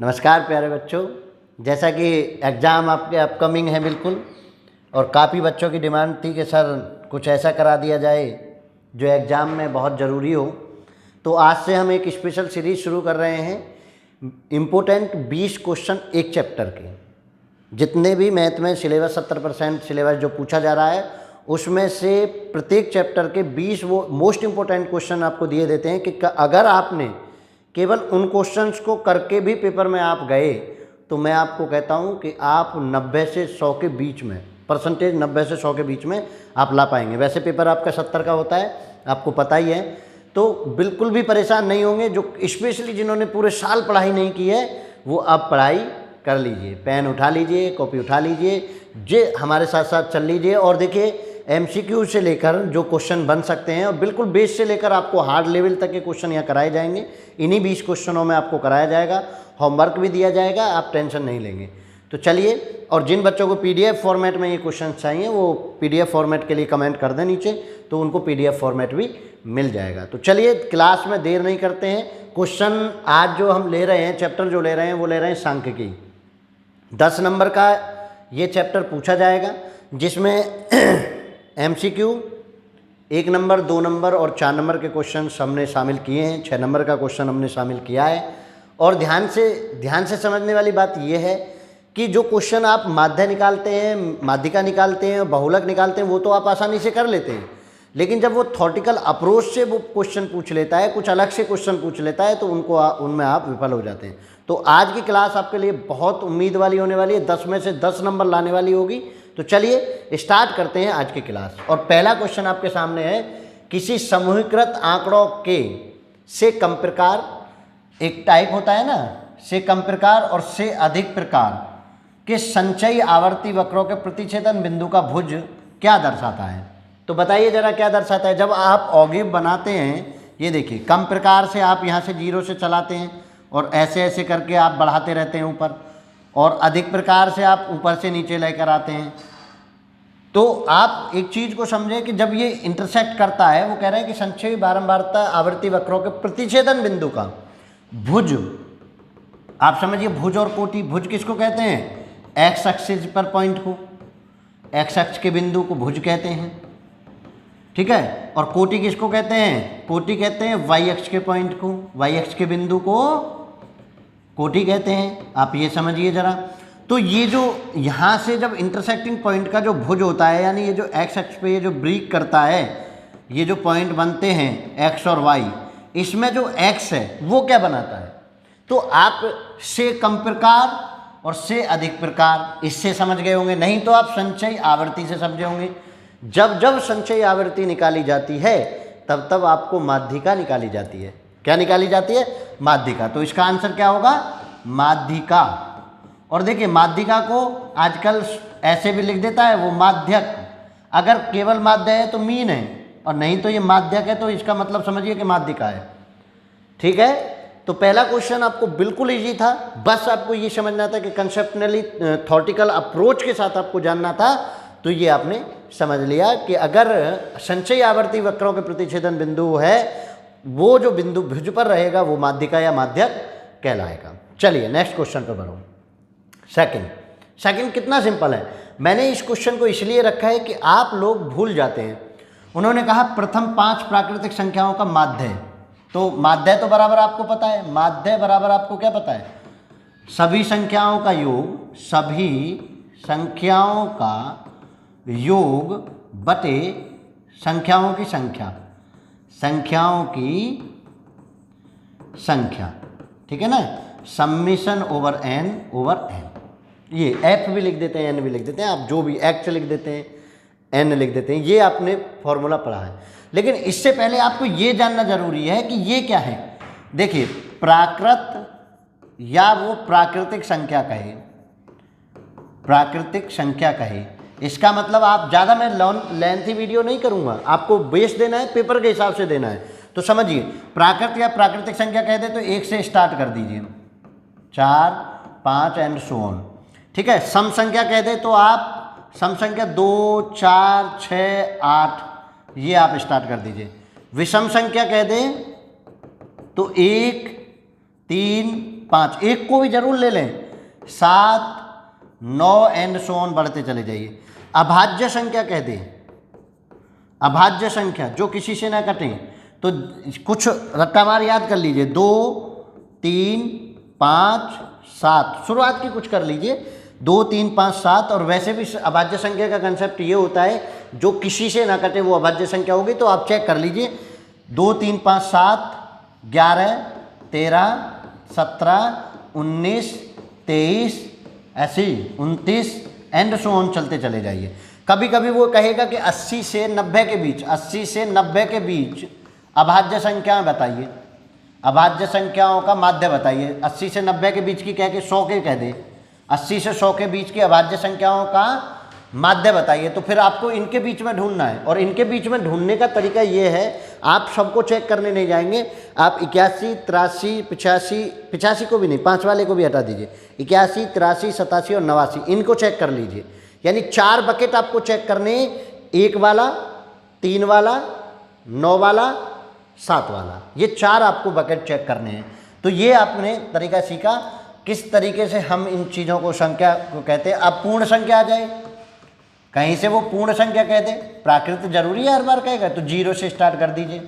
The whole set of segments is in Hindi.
नमस्कार प्यारे बच्चों। जैसा कि एग्ज़ाम आपके अपकमिंग है बिल्कुल, और काफ़ी बच्चों की डिमांड थी कि सर कुछ ऐसा करा दिया जाए जो एग्ज़ाम में बहुत ज़रूरी हो, तो आज से हम एक स्पेशल सीरीज़ शुरू कर रहे हैं इम्पोर्टेंट 20 क्वेश्चन एक चैप्टर के। जितने भी मैथ में सिलेबस 70% सिलेबस जो पूछा जा रहा है उसमें से प्रत्येक चैप्टर के 20 वो मोस्ट इम्पोर्टेंट क्वेश्चन आपको दिए देते हैं कि अगर आपने केवल उन क्वेश्चंस को करके भी पेपर में आप गए तो मैं आपको कहता हूं कि आप 90 से 100 के बीच में परसेंटेज 90 से 100 के बीच में आप ला पाएंगे। वैसे पेपर आपका 70 का होता है, आपको पता ही है, तो बिल्कुल भी परेशान नहीं होंगे। जो स्पेशली जिन्होंने पूरे साल पढ़ाई नहीं की है वो अब पढ़ाई कर लीजिए, पेन उठा लीजिए, कॉपी उठा लीजिए, जे हमारे साथ साथ चल लीजिए। और देखिए एमसीक्यू से लेकर जो क्वेश्चन बन सकते हैं और बिल्कुल बेस से लेकर आपको हार्ड लेवल तक के क्वेश्चन यहाँ कराए जाएंगे। इन्हीं 20 क्वेश्चनों में आपको कराया जाएगा, होमवर्क भी दिया जाएगा, आप टेंशन नहीं लेंगे। तो चलिए, और जिन बच्चों को पीडीएफ फॉर्मेट में ये क्वेश्चन चाहिए वो पीडीएफ फॉर्मेट के लिए कमेंट कर दें नीचे, तो उनको पीडीएफ फॉर्मेट भी मिल जाएगा। तो चलिए क्लास में देर नहीं करते हैं। क्वेश्चन आज जो हम ले रहे हैं, चैप्टर जो ले रहे हैं वो ले रहे हैं सांख्यिकी। 10 नंबर का ये चैप्टर पूछा जाएगा जिसमें एमसीक्यू 1 नंबर, 2 नंबर और 4 नंबर के क्वेश्चन हमने शामिल किए हैं। 6 नंबर का क्वेश्चन हमने शामिल किया है। और ध्यान से समझने वाली बात यह है कि जो क्वेश्चन आप माध्य निकालते हैं, माध्यिका निकालते हैं, बहुलक निकालते हैं, वो तो आप आसानी से कर लेते हैं, लेकिन जब वो थॉटिकल अप्रोच से वो क्वेश्चन पूछ लेता है, कुछ अलग से क्वेश्चन पूछ लेता है, तो उनमें आप विफल हो जाते हैं। तो आज की क्लास आपके लिए बहुत उम्मीद वाली होने वाली है, 10 में से 10 नंबर लाने वाली होगी। तो चलिए स्टार्ट करते हैं आज की क्लास। और पहला क्वेश्चन आपके सामने है, किसी समूहीकृत आंकड़ों के से कम प्रकार, एक टाइप होता है ना, से कम प्रकार और से अधिक प्रकार के संचयी आवर्ती वक्रों के प्रतिच्छेदन बिंदु का भुज क्या दर्शाता है। तो बताइए जरा क्या दर्शाता है। जब आप ऑगिव बनाते हैं, ये देखिए कम प्रकार से आप यहाँ से 0 से चलाते हैं और ऐसे ऐसे करके आप बढ़ाते रहते हैं ऊपर, और अधिक प्रकार से आप ऊपर से नीचे लेकर आते हैं। तो आप एक चीज़ को समझें कि जब ये इंटरसेक्ट करता है, वो कह रहे हैं कि संचयी बारंबारता आवर्ती वक्रों के प्रतिच्छेदन बिंदु का भुज, आप समझिए भुज और कोटि। भुज किसको कहते हैं? एक्स एक्सिस पर पॉइंट को, एक्स अक्ष के बिंदु को भुज कहते हैं, ठीक है। और कोटि किसको कहते हैं? कोटि कहते हैं वाई अक्ष के पॉइंट को, वाई अक्ष के बिंदु को कोटि कहते हैं। आप ये समझिए जरा। तो ये जो यहाँ से जब इंटरसेक्टिंग पॉइंट का जो भुज होता है, यानी ये जो एक्स अक्ष पे ये जो ब्रेक करता है, ये जो पॉइंट बनते हैं एक्स और वाई, इसमें जो एक्स है वो क्या बनाता है? तो आप से कम प्रकार और से अधिक प्रकार इससे समझ गए होंगे, नहीं तो आप संचयी आवर्ती से समझे होंगे। जब जब संचयी आवर्ती निकाली जाती है तब तब आपको माध्यिका निकाली जाती है। क्या निकाली जाती है? माध्यिका। तो इसका आंसर क्या होगा? माध्यिका। और देखिए माध्यिका को आजकल ऐसे भी लिख देता है वो माध्यक। अगर केवल माध्य है तो मीन है, और नहीं तो ये माध्यक है, तो इसका मतलब समझिए कि माध्यिका है, ठीक है। तो पहला क्वेश्चन आपको बिल्कुल इजी था, बस आपको ये समझना था कि कंसेप्चुअली थॉटिकल अप्रोच के साथ आपको जानना था। तो ये आपने समझ लिया कि अगर संचयी आवर्ती वक्रों के प्रतिच्छेदन बिंदु है, वो जो बिंदु भुज पर रहेगा वो माध्यिका या माध्यक कहलाएगा। चलिए नेक्स्ट क्वेश्चन पर बढ़ो। सेकंड कितना सिंपल है। मैंने इस क्वेश्चन को इसलिए रखा है कि आप लोग भूल जाते हैं। उन्होंने कहा प्रथम 5 प्राकृतिक संख्याओं का माध्य। तो माध्य तो बराबर आपको पता है, माध्य बराबर आपको क्या पता है? सभी संख्याओं का योग, सभी संख्याओं का योग बटे संख्याओं की संख्या, संख्याओं की संख्या, ठीक है ना। Summation over n over n. ये एफ भी लिख देते हैं, एन भी लिख देते हैं, आप जो भी एक्स लिख देते हैं, एन लिख देते हैं, ये आपने फॉर्मूला पढ़ा है। लेकिन इससे पहले आपको ये जानना जरूरी है कि ये क्या है। देखिए प्राकृत या वो प्राकृतिक संख्या कहे, प्राकृतिक संख्या कहे, इसका मतलब आप ज़्यादा मैं लेंथी वीडियो नहीं करूँगा, आपको बेस देना है, पेपर के हिसाब से देना है। तो समझिए प्राकृत या प्राकृतिक संख्या कह दे तो 1 से स्टार्ट कर दीजिए, 4, 5 एंड सो ऑन, ठीक है। सम संख्या कह दे तो आप सम संख्या 2, 4, 6, 8 ये आप स्टार्ट कर दीजिए। विषम संख्या कह दें तो 1, 3 5, एक को भी जरूर ले लें, 7 9 एंड सो ऑन बढ़ते चले जाइए। अभाज्य संख्या कह दें, अभाज्य संख्या जो किसी से ना कटे, तो कुछ रट्टामार याद कर लीजिए, 2 3 5 7, शुरुआत की कुछ कर लीजिए, 2 3 5 7। और वैसे भी अभाज्य संख्या का कंसेप्ट ये होता है जो किसी से ना कटे वो अभाज्य संख्या होगी। तो आप चेक कर लीजिए, 2 3 5 7 11 13 17 19 23 ऐसे 29 एंड सो ऑन चलते चले जाइए। कभी कभी वो कहेगा कि 80 से 90 के बीच, 80 से 90 के बीच अभाज्य संख्याएं बताइए, अभाज्य संख्याओं का माध्य बताइए। 80 से 90 के बीच की कह के 100 के कह दे, 80 से 100 के बीच की अभाज्य संख्याओं का माध्य बताइए। तो फिर आपको इनके बीच में ढूंढना है, और इनके बीच में ढूंढने का तरीका ये है, आप सबको चेक करने नहीं जाएंगे, आप 81 83 85, 85 को भी नहीं, 5 वाले को भी हटा दीजिए, 81 83 87 और 89 इनको चेक कर लीजिए। यानी 4 बकेट आपको चेक करने, 1 वाला, 3 वाला, 9 वाला, 7 वाला, ये 4 आपको बकेट चेक करने हैं। तो ये आपने तरीका सीखा किस तरीके से हम इन चीज़ों को संख्या को कहते हैं। अब पूर्ण संख्या आ जाए, कहीं से वो पूर्ण संख्या कह दे, प्राकृत जरूरी है हर बार कहेगा, तो 0 से स्टार्ट कर दीजिए,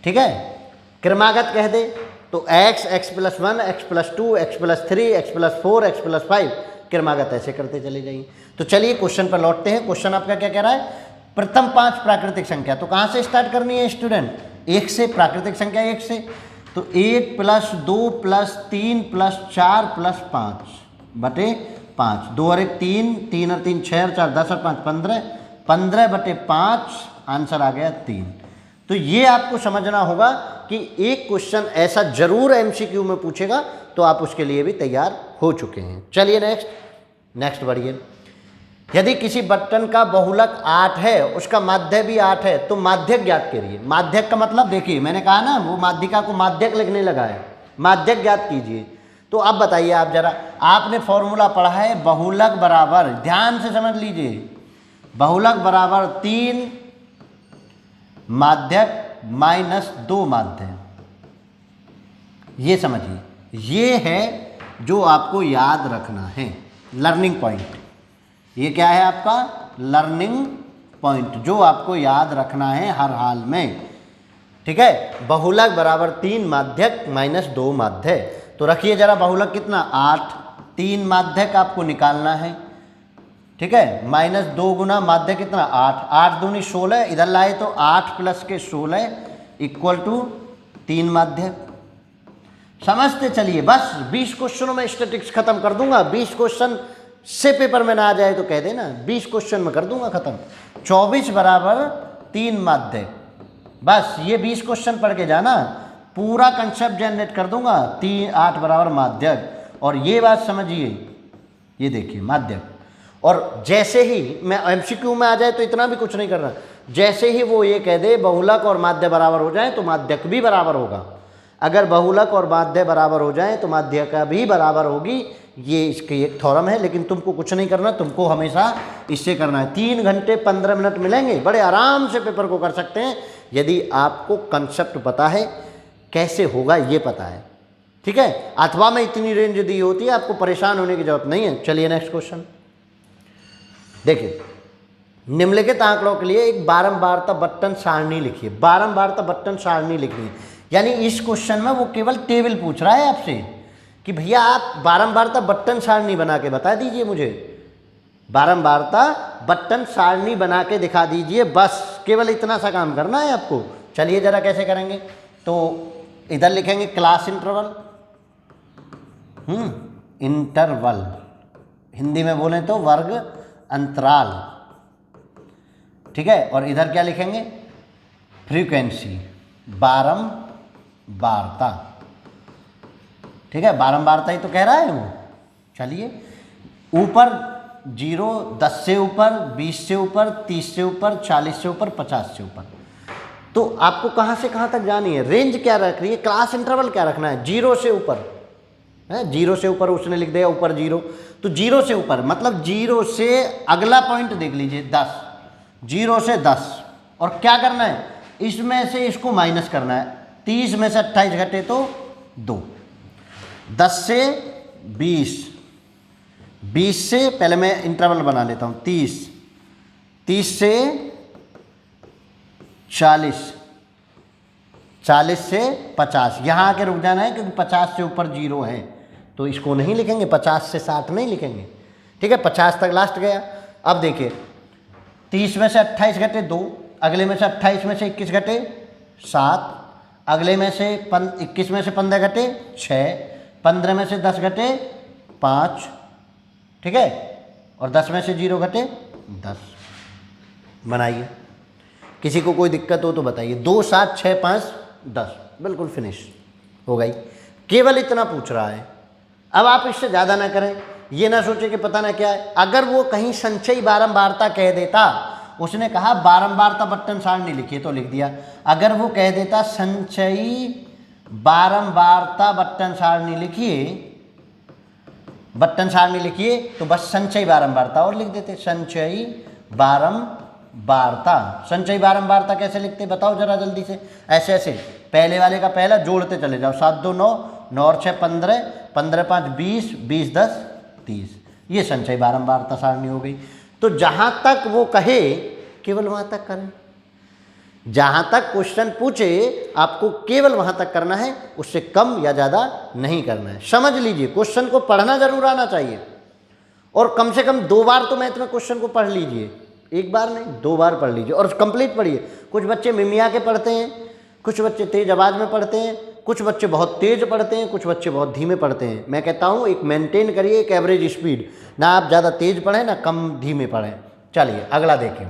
ठीक है। क्रमागत कह दे तो x, x+1, x+2, x+3, x+4, x+5, क्रमागत ऐसे करते चले जाइए। तो चलिए क्वेश्चन पर लौटते हैं। क्वेश्चन आपका क्या कह रहा है, प्रथम 5 प्राकृतिक संख्या, तो कहाँ से स्टार्ट करनी है स्टूडेंट, 1 से, प्राकृतिक संख्या 1 से। तो 1 + 2 + 3 + 4 + 5 बटे 5, 2 और 1 3, 3 और 3 6 और 4 10 और 5 15, 15 बटे 5, आंसर आ गया 3। तो ये आपको समझना होगा कि एक क्वेश्चन ऐसा जरूर एमसीक्यू में पूछेगा, तो आप उसके लिए भी तैयार हो चुके हैं। चलिए नेक्स्ट बढ़िए। यदि किसी बटन का बहुलक 8 है, उसका माध्यक भी 8 है, तो माध्यक ज्ञात करिए। माध्यक का मतलब देखिए, मैंने कहा ना वो माध्यिका को माध्यक लिखने लगा है, माध्यक ज्ञात कीजिए। तो अब बताइए आप जरा, आपने फॉर्मूला पढ़ा है बहुलक बराबर, ध्यान से समझ लीजिए, बहुलक बराबर 3 माध्यक -2 माध्यक, ये समझिए, ये है जो आपको याद रखना है, लर्निंग पॉइंट। ये क्या है आपका लर्निंग पॉइंट, जो आपको याद रखना है हर हाल में, ठीक है। बहुलक बराबर 3 माध्यक -2 माध्यक। तो रखिए जरा, बहुलक कितना 8, 3 माध्यक आपको निकालना है, ठीक है, -2 गुना माध्यक कितना 8, 8 दूनी 16, इधर लाए तो 8 + के 16 = 3 माध्यक। समझते चलिए, बस 20 क्वेश्चनों में स्टैटिक्स खत्म कर दूंगा। 20 क्वेश्चन से पेपर में ना आ जाए तो कह देना, 20 क्वेश्चन में कर दूंगा खत्म। 24 बराबर 3 माध्यक, बस ये 20 क्वेश्चन पढ़ के जाना, पूरा कंसेप्ट जनरेट कर दूंगा। 3 8 बराबर माध्यक, और ये बात समझिए, ये देखिए माध्यक। और जैसे ही मैं एमसीक्यू में आ जाए तो इतना भी कुछ नहीं करना, जैसे ही वो ये कह दे बहुलक और माध्य बराबर हो जाए तो माध्यक भी बराबर होगा। अगर बहुलक और माध्य बराबर हो जाए तो माध्यिका भी बराबर होगी। ये इसकी एक थ्योरम है, लेकिन तुमको कुछ नहीं करना, तुमको हमेशा इससे करना है। 3 घंटे 15 मिनट मिलेंगे, बड़े आराम से पेपर को कर सकते हैं, यदि आपको कंसेप्ट पता है, कैसे होगा ये पता है, ठीक है। अथवा में इतनी रेंज दी होती है, आपको परेशान होने की जरूरत नहीं है। चलिए नेक्स्ट क्वेश्चन देखिए। निम्नलिखित आंकड़ों के लिए एक बारंबारता बटन सारणी लिखिए। बारंबारता बटन सारणी लिखनी है, यानी इस क्वेश्चन में वो केवल टेबल पूछ रहा है आपसे कि भैया आप बारंबारता बटन सारणी बना के बता दीजिए मुझे, बारंबारता बटन सारणी बना के दिखा दीजिए, बस केवल इतना सा काम करना है आपको। चलिए जरा कैसे करेंगे, तो इधर लिखेंगे क्लास इंटरवल, इंटरवल हिंदी में बोलें तो वर्ग अंतराल, ठीक है। और इधर क्या लिखेंगे, फ्रीक्वेंसी, बारंबारता, ठीक है, बारंबारता ही तो कह रहा है वो। चलिए ऊपर 0, 10 से ऊपर, 20 से ऊपर, 30 से ऊपर, 40 से ऊपर, 50 से ऊपर। तो आपको कहाँ से कहाँ तक जानी है, रेंज क्या रख रही है, क्लास इंटरवल क्या रखना है, 0 से ऊपर है, 0 से ऊपर उसने लिख दिया ऊपर 0, तो 0 से ऊपर मतलब 0 से अगला पॉइंट देख लीजिए 10, 0 से 10, और क्या करना है, इसमें से इसको माइनस करना है। 30 में से 28 घटे तो 2। 10 से 20, 20 से पहले मैं इंटरवल बना लेता हूँ 30, 30 से 40, 40 से 50। यहाँ आके रुक जाना है क्योंकि 50 से ऊपर 0 है तो इसको नहीं लिखेंगे, 50 से 60 नहीं लिखेंगे, ठीक है। 50 तक लास्ट गया। अब देखिए 30 में से 28 घटे 2, अगले में से 28 में से 21 घटे 7, अगले में से 21 में से 15 घटे 6, 15 में से 10 घटे 5, ठीक है, और 10 में से 0 घटे 10। बनाइए, किसी को कोई दिक्कत हो तो बताइए। 2, 7, 6, 5, 10, बिल्कुल फिनिश हो गई। केवल इतना पूछ रहा है। अब आप इससे ज़्यादा ना करें, ये ना सोचे कि पता ना क्या है। अगर वो कहीं संचयी बारंबारता कह देता, उसने कहा बारंबारता बट्टन सारणी लिखिए तो लिख दिया। अगर वो कह देता संचयी बारंबारता बट्टन सारणी लिखिए, बट्टन सारणी लिखिए, तो बस संचयी बारंबारता और लिख देते, संचयी बारंबारता। संचयी बारंबारता कैसे लिखते बताओ जरा जल्दी से। ऐसे ऐसे पहले वाले का पहला जोड़ते चले जाओ, 7 2 9, 9 और 6 15, 15 5 20, 20 10 30। ये संचयी बारंबारता सारणी हो गई। तो जहाँ तक वो कहे केवल वहाँ तक करें। जहाँ तक क्वेश्चन पूछे आपको केवल वहाँ तक करना है, उससे कम या ज़्यादा नहीं करना है। समझ लीजिए, क्वेश्चन को पढ़ना जरूर आना चाहिए और कम से कम 2 बार तो मैथ में क्वेश्चन को पढ़ लीजिए, 1 बार नहीं 2 बार पढ़ लीजिए और कंप्लीट पढ़िए। कुछ बच्चे मिमिया के पढ़ते हैं, कुछ बच्चे तेज आवाज़ में पढ़ते हैं, कुछ बच्चे बहुत तेज पढ़ते हैं, कुछ बच्चे बहुत धीमे पढ़ते हैं। मैं कहता हूँ एक मेंटेन करिए एक एवरेज स्पीड, ना आप ज़्यादा तेज पढ़ें ना कम धीमे पढ़ें। चलिए अगला देखिए।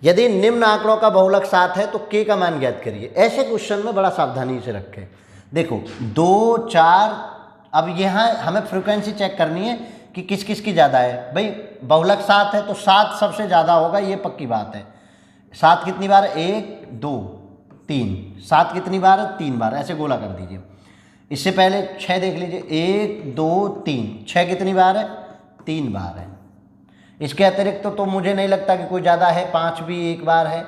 यदि निम्न आंकड़ों का बहुलक 7 है तो k का मान ज्ञात करिए। ऐसे क्वेश्चन में बड़ा सावधानी से रखें। देखो 2 4, अब यहाँ हमें फ्रीक्वेंसी चेक करनी है कि किस किस की ज़्यादा है। भाई बहुलक 7 है तो 7 सबसे ज़्यादा होगा, ये पक्की बात है। 7 कितनी बार? 1 2 3। 7 कितनी बार है? 3 बार। ऐसे गोला कर दीजिए। इससे पहले 6 देख लीजिए, 1 2 3। 6 कितनी बार है? 3 बार है। इसके अतिरिक्त तो मुझे नहीं लगता कि कोई ज़्यादा है। 5 भी 1 बार है,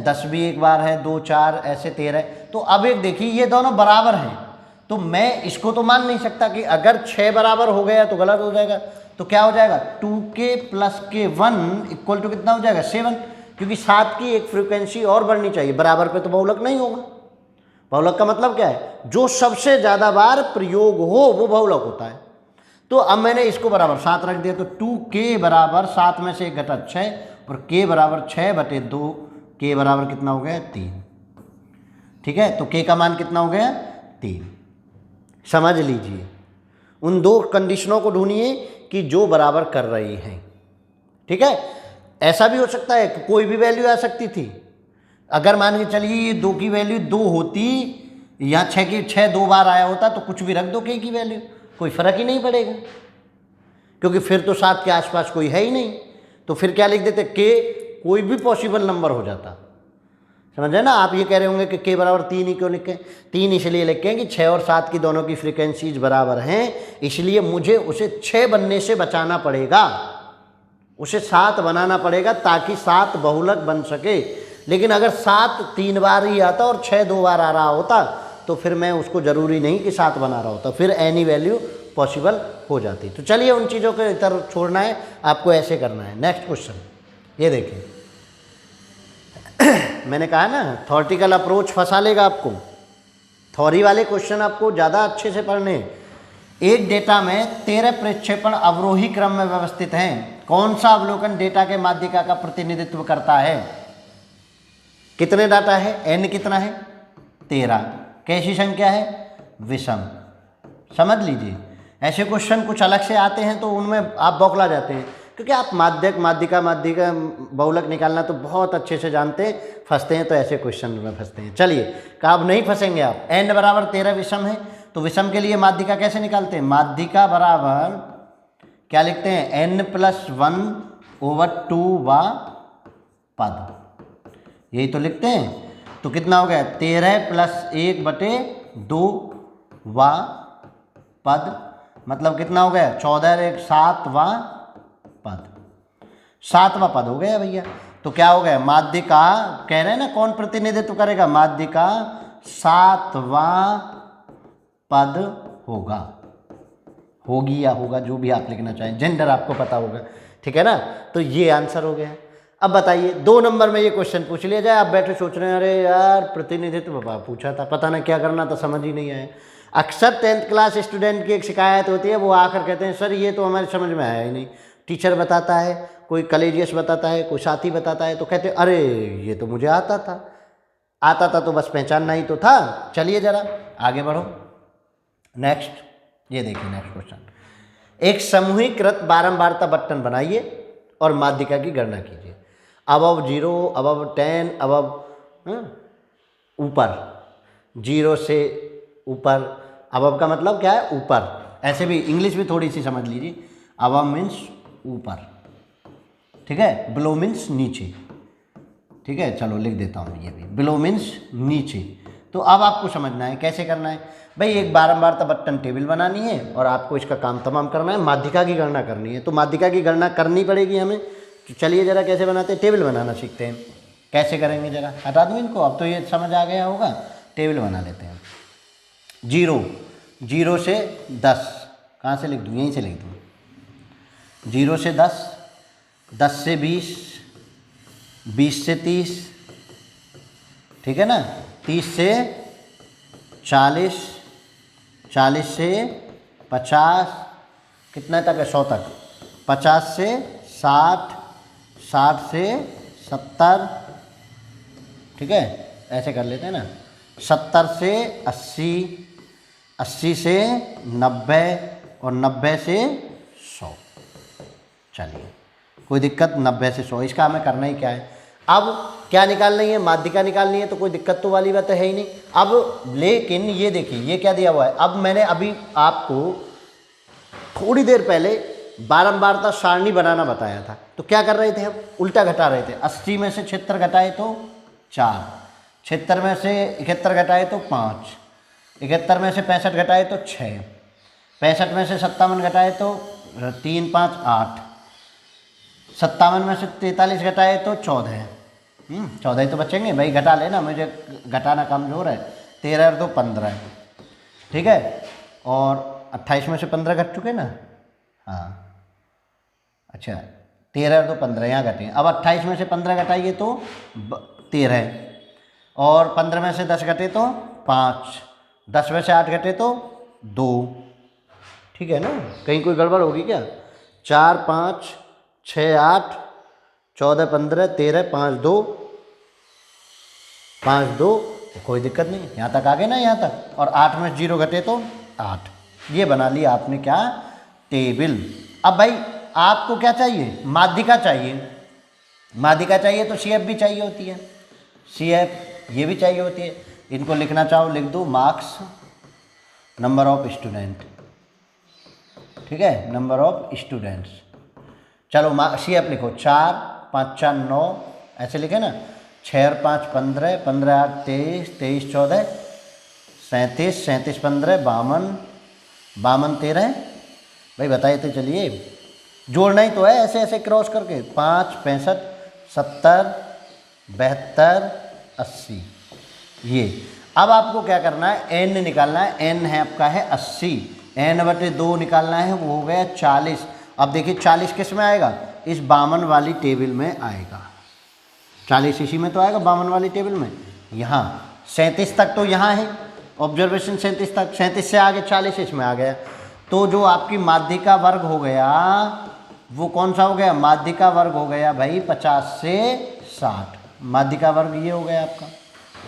10 भी 1 बार है, 2 4 ऐसे 13। तो अब एक देखिए ये दोनों बराबर हैं, तो मैं इसको तो मान नहीं सकता कि अगर 6 बराबर हो गया तो गलत हो जाएगा। तो क्या हो जाएगा? 2k + k1 इक्वल टू कितना हो जाएगा? 7, क्योंकि 7 की एक फ्रीक्वेंसी और बढ़नी चाहिए। बराबर पे तो बहुलक नहीं होगा। बहुलक का मतलब क्या है? जो सबसे ज़्यादा बार प्रयोग हो वो बहुलक होता है। तो अब मैंने इसको बराबर 7 रख दिया, तो 2k बराबर 7 में से 1 घटा 6 और k बराबर 6/2। k बराबर कितना हो गया? 3। ठीक है, तो k का मान कितना हो गया? 3। समझ लीजिए, उन 2 कंडीशनों को ढूंढिए कि जो बराबर कर रही हैं। ठीक है, ऐसा भी हो सकता है कि कोई भी वैल्यू आ सकती थी। अगर मान के चलिए ये 2 की वैल्यू 2 होती या 6 2 बार आया होता तो कुछ भी रख दो k की वैल्यू, कोई फर्क ही नहीं पड़ेगा, क्योंकि फिर तो 7 के आसपास कोई है ही नहीं। तो फिर क्या लिख देते? k कोई भी पॉसिबल नंबर हो जाता। समझे ना? आप ये कह रहे होंगे कि k बराबर 3 ही क्यों लिखें? 3 इसलिए लिखें कि 6 और 7 की दोनों की फ्रीक्वेंसीज बराबर हैं, इसलिए मुझे उसे 6 बनने से बचाना पड़ेगा, उसे 7 बनाना पड़ेगा ताकि 7 बहुलक बन सके। लेकिन अगर 7 3 बार ही आता और 6 2 बार आ रहा होता तो फिर मैं उसको ज़रूरी नहीं कि 7 बना रहा होता, फिर एनी वैल्यू पॉसिबल हो जाती। तो चलिए उन चीज़ों को इधर छोड़ना है, आपको ऐसे करना है। नेक्स्ट क्वेश्चन ये देखिए। मैंने कहा ना थॉरिटिकल अप्रोच फंसा लेगा आपको। थ्योरी वाले क्वेश्चन आपको ज़्यादा अच्छे से पढ़ने। एक डेटा में 13 प्रक्षेपण अवरोही क्रम में व्यवस्थित हैं। कौन सा अवलोकन डेटा के माध्यिका का प्रतिनिधित्व करता है? कितने डाटा है? n कितना है? 13। कैसी संख्या है? विषम। समझ लीजिए, ऐसे क्वेश्चन कुछ अलग से आते हैं तो उनमें आप बौखला जाते हैं, क्योंकि आप माध्यक माध्यिका बहुलक निकालना तो बहुत अच्छे से जानते हैं, फंसते हैं तो ऐसे क्वेश्चन में फंसते हैं। चलिए अब नहीं फंसेंगे आप। n बराबर 13 विषम है, तो विषम के लिए माध्यिका कैसे निकालते हैं? माध्यिका बराबर क्या लिखते हैं? n+1/2 पद, यही तो लिखते हैं। तो कितना हो गया? 13 + 1/2 पद, मतलब कितना हो गया? 14 1 7वां पद, 7वां पद हो गया भैया। तो क्या हो गया? माध्यिका कह रहे हैं ना, कौन प्रतिनिधित्व करेगा? माध्यिका 7वां पद होगा, होगी या होगा, जो भी आप लिखना चाहें, जेंडर आपको पता होगा, ठीक है ना। तो ये आंसर हो गया। अब बताइए 2 नंबर में ये क्वेश्चन पूछ लिया जाए, आप बैठे सोच रहे हैं अरे यार प्रतिनिधित्व पूछा था, पता ना क्या करना था, समझ ही नहीं आया। अक्सर 10th क्लास स्टूडेंट की एक शिकायत होती है, वो आकर कहते हैं सर ये तो हमारी समझ में आया ही नहीं, टीचर बताता है, कोई कलेजियस बताता है, कोई साथी बताता है, तो कहते हैं अरे ये तो मुझे आता था तो बस पहचानना ही तो था। चलिए ज़रा आगे बढ़ो। नेक्स्ट, ये देखिए नेक्स्ट क्वेश्चन, एक समूहीकृत बारंबारता बटन बनाइए और माध्यिका की गणना कीजिए। अबव 0, अबव 10, अबव ऊपर, 0 से ऊपर, अबव का मतलब क्या है ऊपर, ऐसे भी इंग्लिश भी थोड़ी सी समझ लीजिए, अबव मीन्स ऊपर, ठीक है, बिलो मीन्स नीचे, ठीक है, चलो लिख देता हूँ ये भी, बिलो मीन्स नीचे। तो अब आपको समझना है कैसे करना है भाई, एक बारंबारता बटन टेबल बनानी है और आपको इसका काम तमाम करना है, माध्यिका की गणना करनी है। तो माध्यिका की गणना करनी पड़ेगी हमें, तो चलिए ज़रा कैसे बनाते हैं, टेबल बनाना सीखते हैं। कैसे करेंगे ज़रा, हटा दूँ इनको, अब तो ये समझ आ गया होगा। टेबल बना लेते हैं। 0 से 10, कहाँ से लिख दूँ, यहीं से लिख दूँ। 0 से 10, 10 से 20, 20 से 30, ठीक है ना, 30 से 40, 40 से 50, कितना तक है 100 तक, 50 से 60, 60 से 70, ठीक है, ऐसे कर लेते हैं ना, 70 से 80, 80 से 90 और 90 से 100। चलिए कोई दिक्कत, 90 से 100, इसका हमें करना ही क्या है, अब क्या निकालनी है, माध्यिका निकालनी है, तो कोई दिक्कत तो वाली बात है ही नहीं। अब लेकिन ये देखिए ये क्या दिया हुआ है, अब मैंने अभी आपको थोड़ी देर पहले बारंबारता सारणी बनाना बताया था, तो क्या कर रहे थे हम, उल्टा घटा रहे थे। 80 में से 76 घटाए तो 4, 76 में से 71 घटाए तो 5, 71 में से 65 घटाए तो 6, 65 में से 57 घटाए तो 3, 5, 8, 57 में से 43 घटाए तो 14, 14 ही तो बचेंगे भाई, घटा लेना, मुझे घटाना कमज़ोर है। 13 और 2 15, ठीक है, और 28 में से 15 घट चुके ना, हाँ अच्छा, 13 और 2 15 यहाँ घटे। अब 28 में से 15 घटाइए तो 13, और 15 में से 10 घटे तो 5, 10 में से 8 घटे तो 2, ठीक है ना, कहीं कोई गड़बड़ होगी क्या। 4, 5, 6, 8, 14, 15, 13, 5, 2, 5, 2, कोई दिक्कत नहीं, यहाँ तक आ गए ना, यहाँ तक, और 8 में 0 घटे तो 8। ये बना लिया आपने क्या, टेबल। अब भाई आपको क्या चाहिए, माध्यिका चाहिए, माध्यिका चाहिए तो CF भी चाहिए होती है, CF ये भी चाहिए होती है। इनको लिखना चाहो लिख दो, मार्क्स नंबर ऑफ स्टूडेंट, ठीक है, नंबर ऑफ स्टूडेंट्स। चलो CF लिखो, 4, 5, 4, 9, ऐसे लिखे ना, 6 और 5 15, 15, 8 23, 23, 14, 37, 37, 15, 52, 52, 13, भाई बताइए तो चलिए, जोड़ना ही तो है ऐसे ऐसे क्रॉस करके, 5, 65, 70, 72, 80, ये। अब आपको क्या करना है, n निकालना है, n है आपका है 80, n/2 निकालना है, वो हो गया 40। अब देखिए 40 किस में आएगा, इस 52 वाली टेबल में आएगा, 40 इसी में तो आएगा 52 वाली टेबल में, यहाँ 37 तक तो यहाँ है, ऑब्जर्वेशन 37 तक, 37 से आगे 40 इसमें आ गया। तो जो आपकी माध्यिका वर्ग हो गया वो कौन सा हो गया, माध्यिका वर्ग हो गया भाई 50 से 60, माध्यिका वर्ग ये हो गया आपका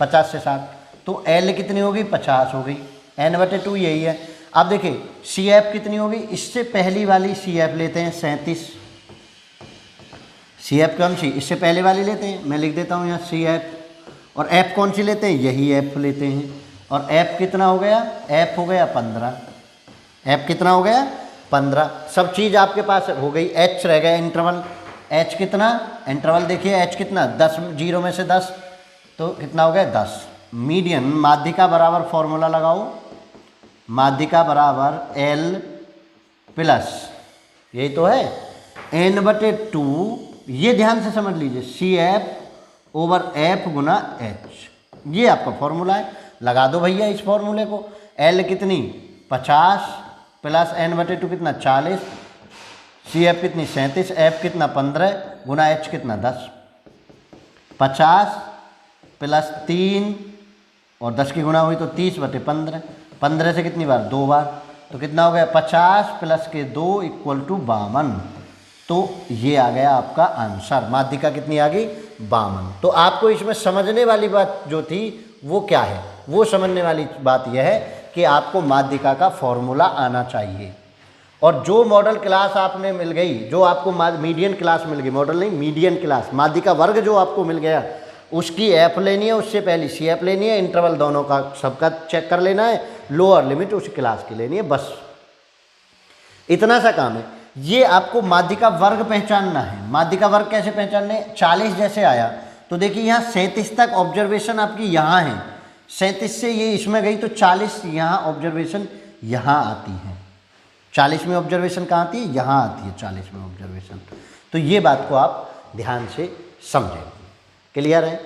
50 से 60। तो L कितनी होगी, 50 हो गई, n/2 यही है। अब देखिए CF कितनी होगी, इससे पहली वाली CF लेते हैं 37, CF कौन सी, इससे पहले वाली लेते हैं, मैं लिख देता हूँ यहाँ CF, और F कौन सी लेते हैं, यही F लेते हैं, और F कितना हो गया, F हो गया 15, F कितना हो गया 15। सब चीज़ आपके पास हो गई, H रह गया इंटरवल, H कितना, इंटरवल देखिए H कितना 10, 0 में से 10 तो कितना हो गया 10। मीडियन, माध्यिका बराबर फॉर्मूला लगाओ, माध्यिका बराबर L प्लस, यही तो है, n/2, ये ध्यान से समझ लीजिए, CF/F गुना H, ये आपका फॉर्मूला है, लगा दो भैया इस फॉर्मूले को। एल कितनी 50 प्लस n/2 कितना 40, सी एफ कितनी 37, एफ कितना 15 गुना एच कितना 10। 50 प्लस 3 और 10 की गुणा हुई तो 30/15, 15 से कितनी बार 2 बार, तो कितना हो गया 50 प्लस के 2 इक्वल टू 52। तो ये आ गया आपका आंसर, माध्यिका कितनी आ गई 52। तो आपको इसमें समझने वाली बात जो थी वो क्या है, वो समझने वाली बात यह है कि आपको माध्यिका का फॉर्मूला आना चाहिए। और जो मॉडल क्लास आपने मिल गई, जो आपको मीडियन क्लास मिल गई, मॉडल नहीं मीडियन क्लास, माध्यिका वर्ग जो आपको मिल गया, उसकी एफ लेनी है, उससे पहले सी एफ लेनी है, इंटरवल दोनों का सबका चेक कर लेना है, लोअर लिमिट उस क्लास की लेनी है, बस इतना सा काम है। ये आपको माध्यिका वर्ग पहचानना है। माध्यिका वर्ग कैसे पहचानने, 40 जैसे आया तो देखिए यहाँ 37 तक ऑब्जर्वेशन आपकी यहाँ है, 37 से ये इसमें गई तो 40 यहाँ ऑब्जर्वेशन यहाँ आती है। 40 में ऑब्जर्वेशन कहाँ आती है, यहाँ आती है 40 में ऑब्जर्वेशन। तो ये बात को आप ध्यान से समझें। क्लियर है,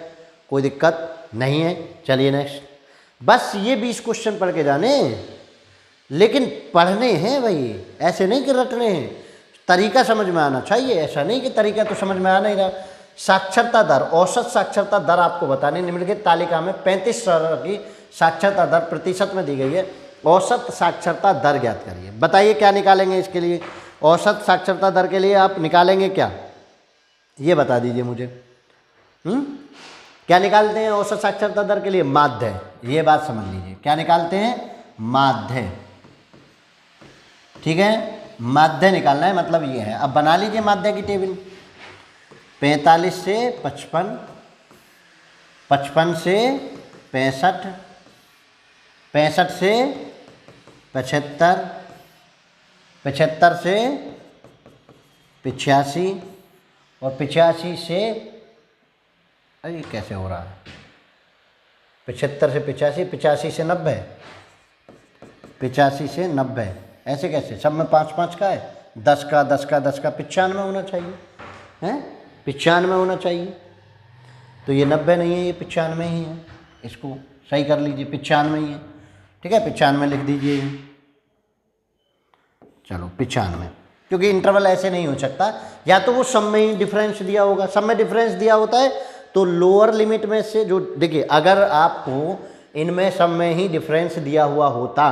कोई दिक्कत नहीं है। चलिए नेक्स्ट, बस ये 20 क्वेश्चन पढ़ के जाने, लेकिन पढ़ने हैं भाई, ऐसे नहीं कि रटने हैं, तरीका समझ में आना चाहिए। ऐसा नहीं कि तरीका तो समझ में आ नहीं रहा। साक्षरता दर, औसत साक्षरता दर आपको बतानी, निम्नलिखित तालिका में 35 तरह की साक्षरता दर प्रतिशत में दी गई है, औसत साक्षरता दर ज्ञात करिए। बताइए क्या निकालेंगे इसके लिए, औसत साक्षरता दर के लिए आप निकालेंगे क्या, ये बता दीजिए मुझे। क्या निकालते हैं औसत साक्षरता दर के लिए, माध्य। ये बात समझ लीजिए, क्या निकालते हैं, माध्य। ठीक है, माध्य निकालना है, मतलब ये है। अब बना लीजिए माध्य की टेबल। 45 से 55, 55 से 65, 65 से 75, 75 से 85 और 85 से, अरे कैसे हो रहा है, 75 से 85, 85 से 90, 85 से 90, ऐसे कैसे, सब में 5-5 का है, 10 का 10 का 10 का 95 होना चाहिए, हैं 95 होना चाहिए। तो ये 90 नहीं है, ये 95 ही है, इसको सही कर लीजिए, 95 ही है। ठीक है, 95 लिख दीजिए। चलो 95, क्योंकि इंटरवल ऐसे नहीं हो सकता, या तो वो सब में ही डिफरेंस दिया होगा, सब में डिफरेंस दिया होता है तो लोअर लिमिट में से जो, देखिए अगर आपको इनमें सब में ही डिफरेंस दिया हुआ होता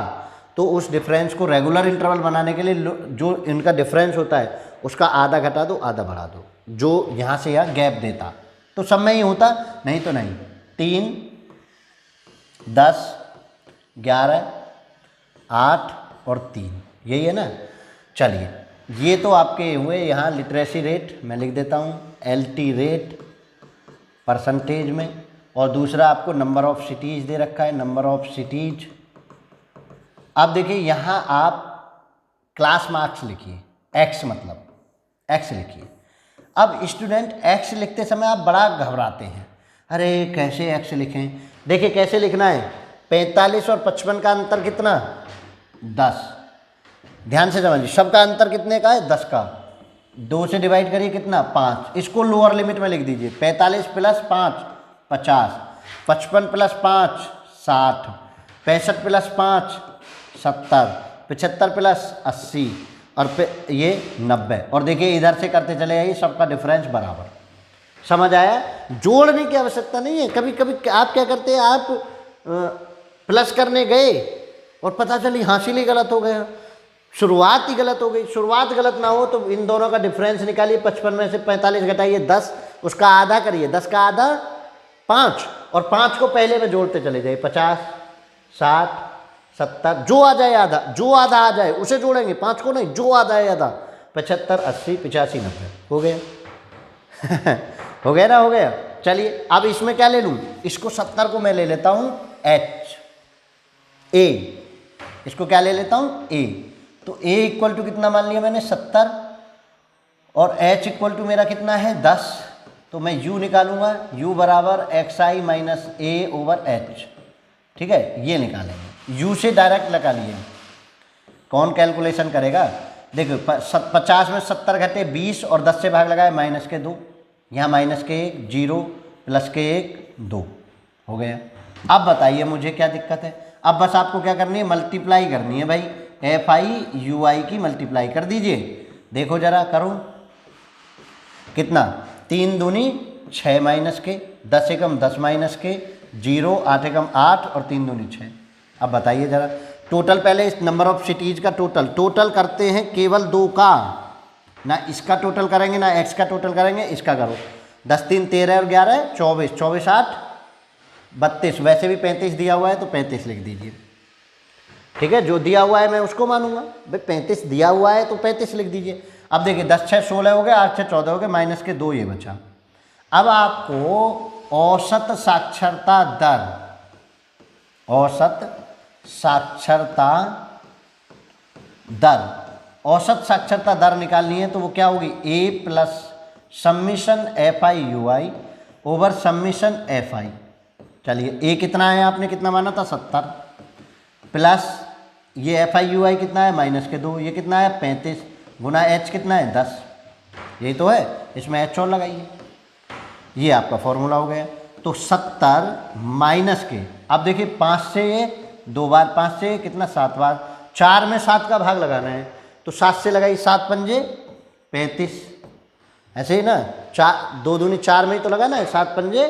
तो उस डिफरेंस को रेगुलर इंटरवल बनाने के लिए जो इनका डिफरेंस होता है उसका आधा घटा दो आधा बढ़ा दो, जो यहाँ से यहाँ गैप देता, तो सब में ही होता, नहीं तो नहीं। 3, 10, 11, 8 और 3, यही है ना। चलिए ये तो आपके हुए यहाँ लिटरेसी रेट, मैं लिख देता हूँ LT रेट परसेंटेज में, और दूसरा आपको नंबर ऑफ सिटीज़ दे रखा है, नंबर ऑफ सिटीज। अब देखिए यहाँ आप क्लास मार्क्स लिखिए, x मतलब x लिखिए। अब स्टूडेंट x लिखते समय आप बड़ा घबराते हैं, अरे कैसे x लिखें। देखिए कैसे लिखना है, 45 और 55 का अंतर कितना, 10। ध्यान से समझिए, सबका अंतर कितने का है, 10 का। 2 से डिवाइड करिए कितना, 5। इसको लोअर लिमिट में लिख दीजिए, 45 प्लस 5 50, 55 प्लस 5 60, 65 प्लस 5 70, 75 प्लस 80 और ये 90। और देखिए इधर से करते चले आइए, सबका डिफरेंस बराबर। समझ आया, जोड़ने की आवश्यकता नहीं है। कभी कभी आप क्या करते हैं, आप प्लस करने गए और पता चली हासिल ही गलत हो गया, शुरुआत ही गलत हो गई। शुरुआत गलत ना हो तो इन दोनों का डिफरेंस निकालिए, 55 में से 45 घटाइए 10, उसका आधा करिए, 10 का आधा 5, और 5 को पहले में जोड़ते चले जाइए, 50 60 70, जो आ जाए आधा, जो आधा आ जाए उसे जोड़ेंगे, 5 को नहीं, जो आधा है आधा, 75 80 85 90, हो गया हो गया ना, हो गया। चलिए अब इसमें क्या ले लूँ, इसको 70 को मैं ले लेता हूँ H A, इसको क्या ले लेता हूँ A। तो A इक्वल टू कितना मान लिया मैंने 70, और H इक्वल टू मेरा कितना है 10। तो मैं U निकालूंगा, U बराबर XI minus A over H। ठीक है, ये निकालेंगे, U से डायरेक्ट लगा लिए। कौन कैलकुलेशन करेगा, देखो 50 में 70 घटे 20 और 10 से भाग लगाए माइनस के 2, यहाँ माइनस के 1 0 प्लस के 1 2, हो गया। अब बताइए मुझे क्या दिक्कत है। अब बस आपको क्या करनी है, मल्टीप्लाई करनी है भाई, एफ आई यू आई की मल्टीप्लाई कर दीजिए। देखो जरा करो कितना, 3 दूनी 6 माइनस के, 10 एकम 10 माइनस के, 0 8 एकम 8 और 3 दूनी 6। अब बताइए जरा टोटल, पहले इस नंबर ऑफ सिटीज़ का टोटल करते हैं केवल 2 का, ना इसका टोटल करेंगे ना एक्स का टोटल करेंगे, इसका करो। 10 3 13 और 11 24, 24 8 32, वैसे भी 35 दिया हुआ है तो 35 लिख दीजिए। ठीक है, जो दिया हुआ है मैं उसको मानूंगा भाई, 35 दिया हुआ है तो 35 लिख दीजिए। अब देखिए 10 6 16 हो गए, 8 6 14 हो गए, माइनस के 2 ये बचा। अब आपको औसत साक्षरता दर, औसत साक्षरता दर, औसत साक्षरता दर निकालनी है तो वो क्या होगी, A plus summation F I U I over summation F I. चलिए ए कितना है, आपने कितना माना था 70, प्लस ये एफ आई यू आई कितना है माइनस के 2, ये कितना है 35, गुना एच कितना है 10, यही तो है, इसमें एच और लगाइए। ये आपका फॉर्मूला हो गया। तो 70 माइनस के, अब देखिए 5 से ये 2 बार, 5 से कितना 7 बार, 4 में 7 का भाग लगाना है तो 7 से लगाइए, 7 पंजे 35, ऐसे ही ना, 4 2 दूनी 4 में ही तो लगाना है, 7 पंजे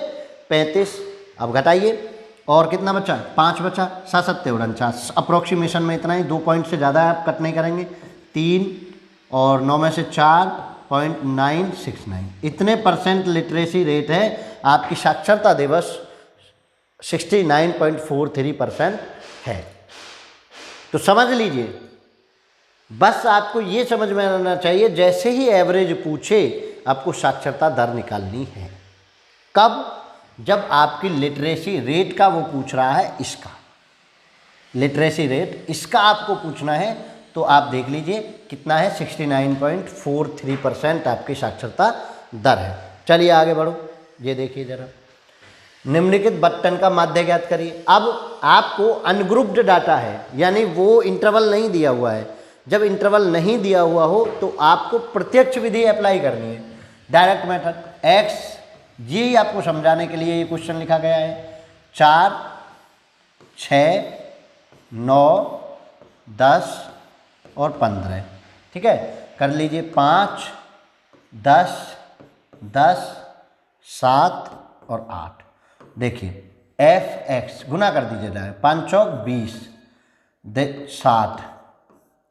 35। अब घटाइए और कितना बचा, 5 बचा, 7 7 49, अप्रोक्सीमेशन में इतना ही, 2 पॉइंट से ज़्यादा आप कट नहीं करेंगे, 3 और 9 में से 4.969, इतने % लिटरेसी रेट है आपकी साक्षरता दिवस 69.43% है। तो समझ लीजिए, बस आपको ये समझ में आना चाहिए, जैसे ही एवरेज पूछे आपको साक्षरता दर निकालनी है। कब, जब आपकी लिटरेसी रेट का वो पूछ रहा है, इसका लिटरेसी रेट इसका आपको पूछना है, तो आप देख लीजिए कितना है, 69.43% आपकी साक्षरता दर है। चलिए आगे बढ़ो, ये देखिए जरा, निम्नलिखित बटन का माध्य ज्ञात करिए। अब आपको अनग्रुप्ड डाटा है, यानी वो इंटरवल नहीं दिया हुआ है। जब इंटरवल नहीं दिया हुआ हो तो आपको प्रत्यक्ष विधि अप्लाई करनी है, डायरेक्ट मेथड। एक्स, ये आपको समझाने के लिए ये क्वेश्चन लिखा गया है। 4 6 9 10 और 15, ठीक है, कर लीजिए। 5 10 10 7 और 8। देखिए एफ एक्स गुना कर दीजिए जाए, 5 चौक 20, 60,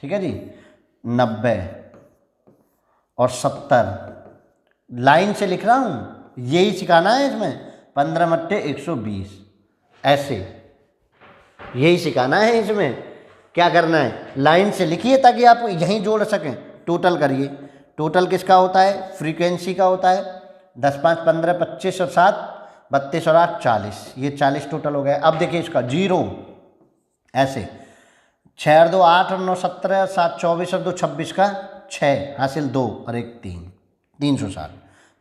ठीक है जी, 90 और 70। लाइन से लिख रहा हूँ, यही सिखाना है इसमें। 15 मट्टे 120, ऐसे यही सिखाना है इसमें। क्या करना है, लाइन से लिखिए ताकि आप यहीं जोड़ सकें। टोटल करिए, टोटल किसका होता है, फ्रीक्वेंसी का होता है। 10 5 15 25 और 7 32 और 8 40, ये 40 टोटल हो गया। अब देखिए इसका 0, ऐसे 6 और 2 8 और 9 17 और 7 24 और 2 26 का 6 हासिल 2 और 1 3, 360।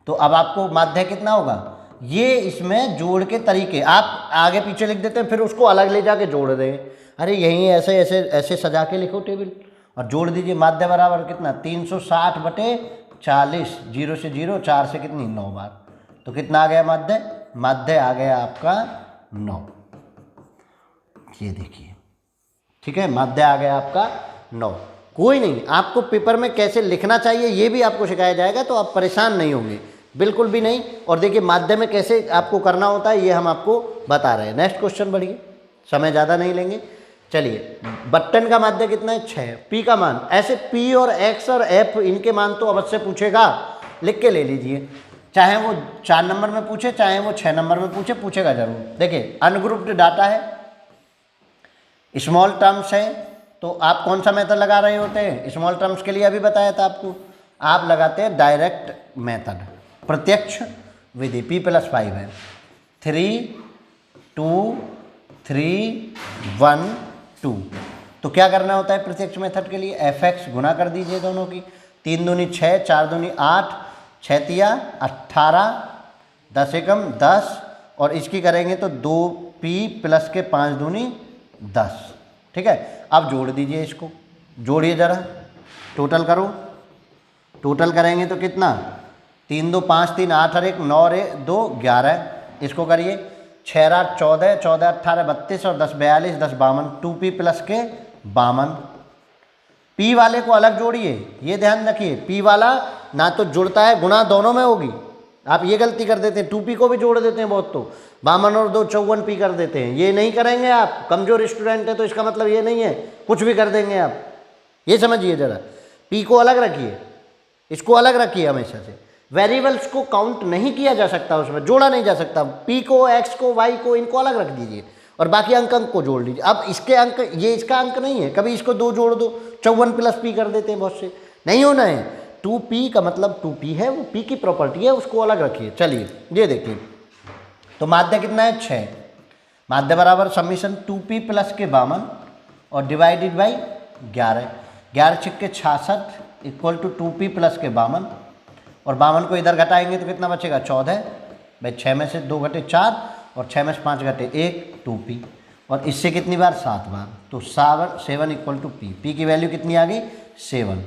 तो अब आपको माध्य कितना होगा, ये इसमें जोड़ के तरीके आप आगे पीछे लिख देते हैं, फिर उसको अलग ले जाके जोड़ दें। अरे यहीं ऐसे ऐसे ऐसे सजा के लिखो टेबल और जोड़ दीजिए। माध्य बराबर कितना, 360 बटे 40, 0 से 0, 4 से कितनी 9 बार, तो कितना आ गया माध्य, माध्य आ गया आपका 9। ये देखिए, ठीक है, माध्य आ गया आपका 9। कोई नहीं, आपको पेपर में कैसे लिखना चाहिए ये भी आपको सिखाया जाएगा, तो आप परेशान नहीं होंगे, बिल्कुल भी नहीं। और देखिए माध्य में कैसे आपको करना होता है ये हम आपको बता रहे हैं। नेक्स्ट क्वेश्चन बढ़िए, समय ज़्यादा नहीं लेंगे। चलिए, बटन का माध्य कितना है, 6। पी का मान, ऐसे पी और एक्स और एफ इनके मान तो अवश्य पूछेगा, लिख के ले लीजिए। चाहे वो 4 नंबर में पूछे, चाहे वो 6 नंबर में पूछे, पूछेगा जरूर। देखिए अनग्रुप्ड डाटा है, स्मॉल टर्म्स है, तो आप कौन सा मेथड लगा रहे होते हैं। स्मॉल टर्म्स के लिए अभी बताया था आपको, आप लगाते हैं डायरेक्ट मेथड, प्रत्यक्ष विधि। P+5 है, 3 2 3 1 2। तो क्या करना होता है प्रत्यक्ष मेथड के लिए, fx गुना कर दीजिए दोनों की। 3 दूनी 6, 4 दूनी 8, 6 तिया 18, 10 एकम 10, और इसकी करेंगे तो 2p प्लस के 5 दूनी 10, ठीक है। अब जोड़ दीजिए, इसको जोड़िए ज़रा, टोटल करो। टोटल करेंगे तो कितना, 3 2 5 3 8 और 1 9 और 2 11, इसको करिए। 6 8 14, 14 18 32 और 10 42, 10 52, 2p प्लस के 52। p वाले को अलग जोड़िए, ये ध्यान रखिए, p वाला ना तो जुड़ता है, गुणा दोनों में होगी। आप ये गलती कर देते हैं, 2p को भी जोड़ देते हैं बहुत, तो 52 और 2 54p कर देते हैं। ये नहीं करेंगे आप, कमजोर स्टूडेंट है तो इसका मतलब ये नहीं है कुछ भी कर देंगे आप, ये समझिए जरा। p को अलग रखिए, इसको अलग रखिए हमेशा से। वेरिएबल्स को काउंट नहीं किया जा सकता, उसमें जोड़ा नहीं जा सकता। p को, x को, y को, इनको अलग रख दीजिए और बाकी अंक को जोड़ लीजिए। अब इसके अंक, ये इसका अंक नहीं है, कभी इसको 2 जोड़ दो, 54 प्लस p कर देते हैं बहुत से, नहीं होना है। 2p का मतलब 2p है, वो p की प्रॉपर्टी है, उसको अलग रखिए। चलिए ये देखिए, तो माध्य कितना है 6, माध्य बराबर समीशन 2p प्लस के 52 और डिवाइडेड बाई 11, 11 छिक्के 66 इक्वल टू 2p प्लस के 52 और 52 को इधर घटाएंगे तो कितना बचेगा 14, भाई 6 में से 2 घटे 4 और 6 में से 5 घटे 1, 2p और इससे कितनी बार 7 बार, तो 7 इक्वल टू p की वैल्यू कितनी आ गई 7।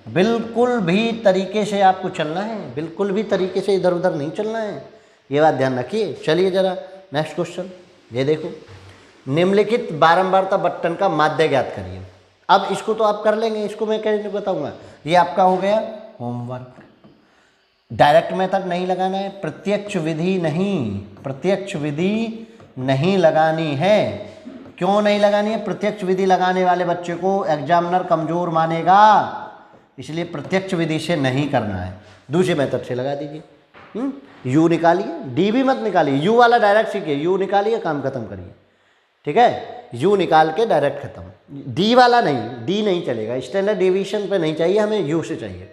बिल्कुल भी तरीके से आपको चलना है, बिल्कुल भी तरीके से इधर उधर नहीं चलना है, ये बात ध्यान रखिए। चलिए जरा नेक्स्ट क्वेश्चन, ये देखो, निम्नलिखित बारंबारता बटन का माध्य ज्ञात करिए। अब इसको तो आप कर लेंगे, इसको मैं कैसे बताऊंगा, ये आपका हो गया होमवर्क। डायरेक्ट मेथड नहीं लगाना है, प्रत्यक्ष विधि नहीं, प्रत्यक्ष विधि नहीं लगानी है। क्यों नहीं लगानी है? प्रत्यक्ष विधि लगाने वाले बच्चे को एग्जामिनर कमजोर मानेगा, इसलिए प्रत्यक्ष विधि से नहीं करना है, दूसरे मेथड से लगा दीजिए। यू निकालिए, डी भी मत निकालिए, यू वाला डायरेक्ट सीखिए, यू निकालिए काम खत्म करिए, ठीक है, यू निकाल के डायरेक्ट खत्म। डी वाला नहीं, डी नहीं चलेगा, स्टैंडर्ड डेविएशन पे नहीं चाहिए हमें, यू से चाहिए,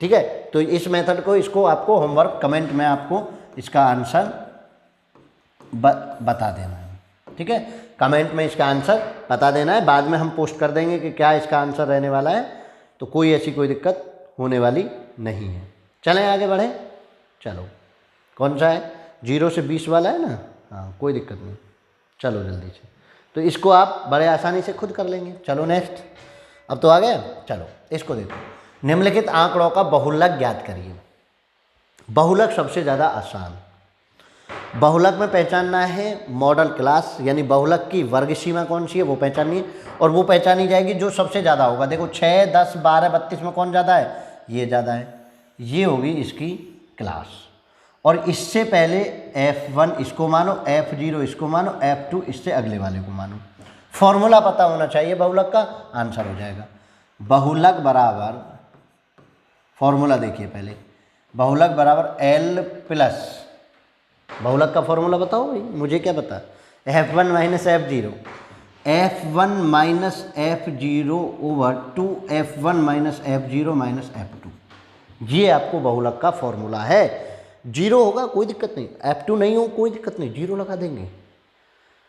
ठीक है। तो इस मेथड को, इसको आपको होमवर्क कमेंट में आपको इसका आंसर बता देना है, ठीक है, कमेंट में इसका आंसर बता देना है, बाद में हम पोस्ट कर देंगे कि क्या इसका आंसर रहने वाला है, तो कोई ऐसी कोई दिक्कत होने वाली नहीं है। चलें आगे बढ़ें, चलो कौन सा है, 0 से 20 वाला है ना, हाँ कोई दिक्कत नहीं, चलो जल्दी से, तो इसको आप बड़े आसानी से खुद कर लेंगे। चलो नेक्स्ट, अब तो आ गया, चलो इसको देखो, निम्नलिखित आंकड़ों का बहुलक ज्ञात करिए। बहुलक सबसे ज़्यादा आसान, बहुलक में पहचानना है मॉडल क्लास, यानी बहुलक की वर्ग सीमा कौन सी है वो पहचानिए, और वो पहचानी जाएगी जो सबसे ज़्यादा होगा। देखो 6, 10, 12, 32 में कौन ज़्यादा है, ये ज़्यादा है, ये होगी इसकी क्लास। और इससे पहले F1 इसको मानो, F0 इसको मानो, F2 इससे अगले वाले को मानो। फॉर्मूला पता होना चाहिए बहुलक का, आंसर हो जाएगा। बहुलक बराबर, फॉर्मूला देखिए पहले, बहुलक बराबर L प्लस, बहुलक का फॉर्मूला बताओ भाई, मुझे क्या पता, F1 minus F0, F1 minus F0 over 2 F1 minus F0 minus F2, ये आपको बहुलक का फॉर्मूला है। 0 होगा कोई दिक्कत नहीं, F2 नहीं हो कोई दिक्कत नहीं, 0 लगा देंगे।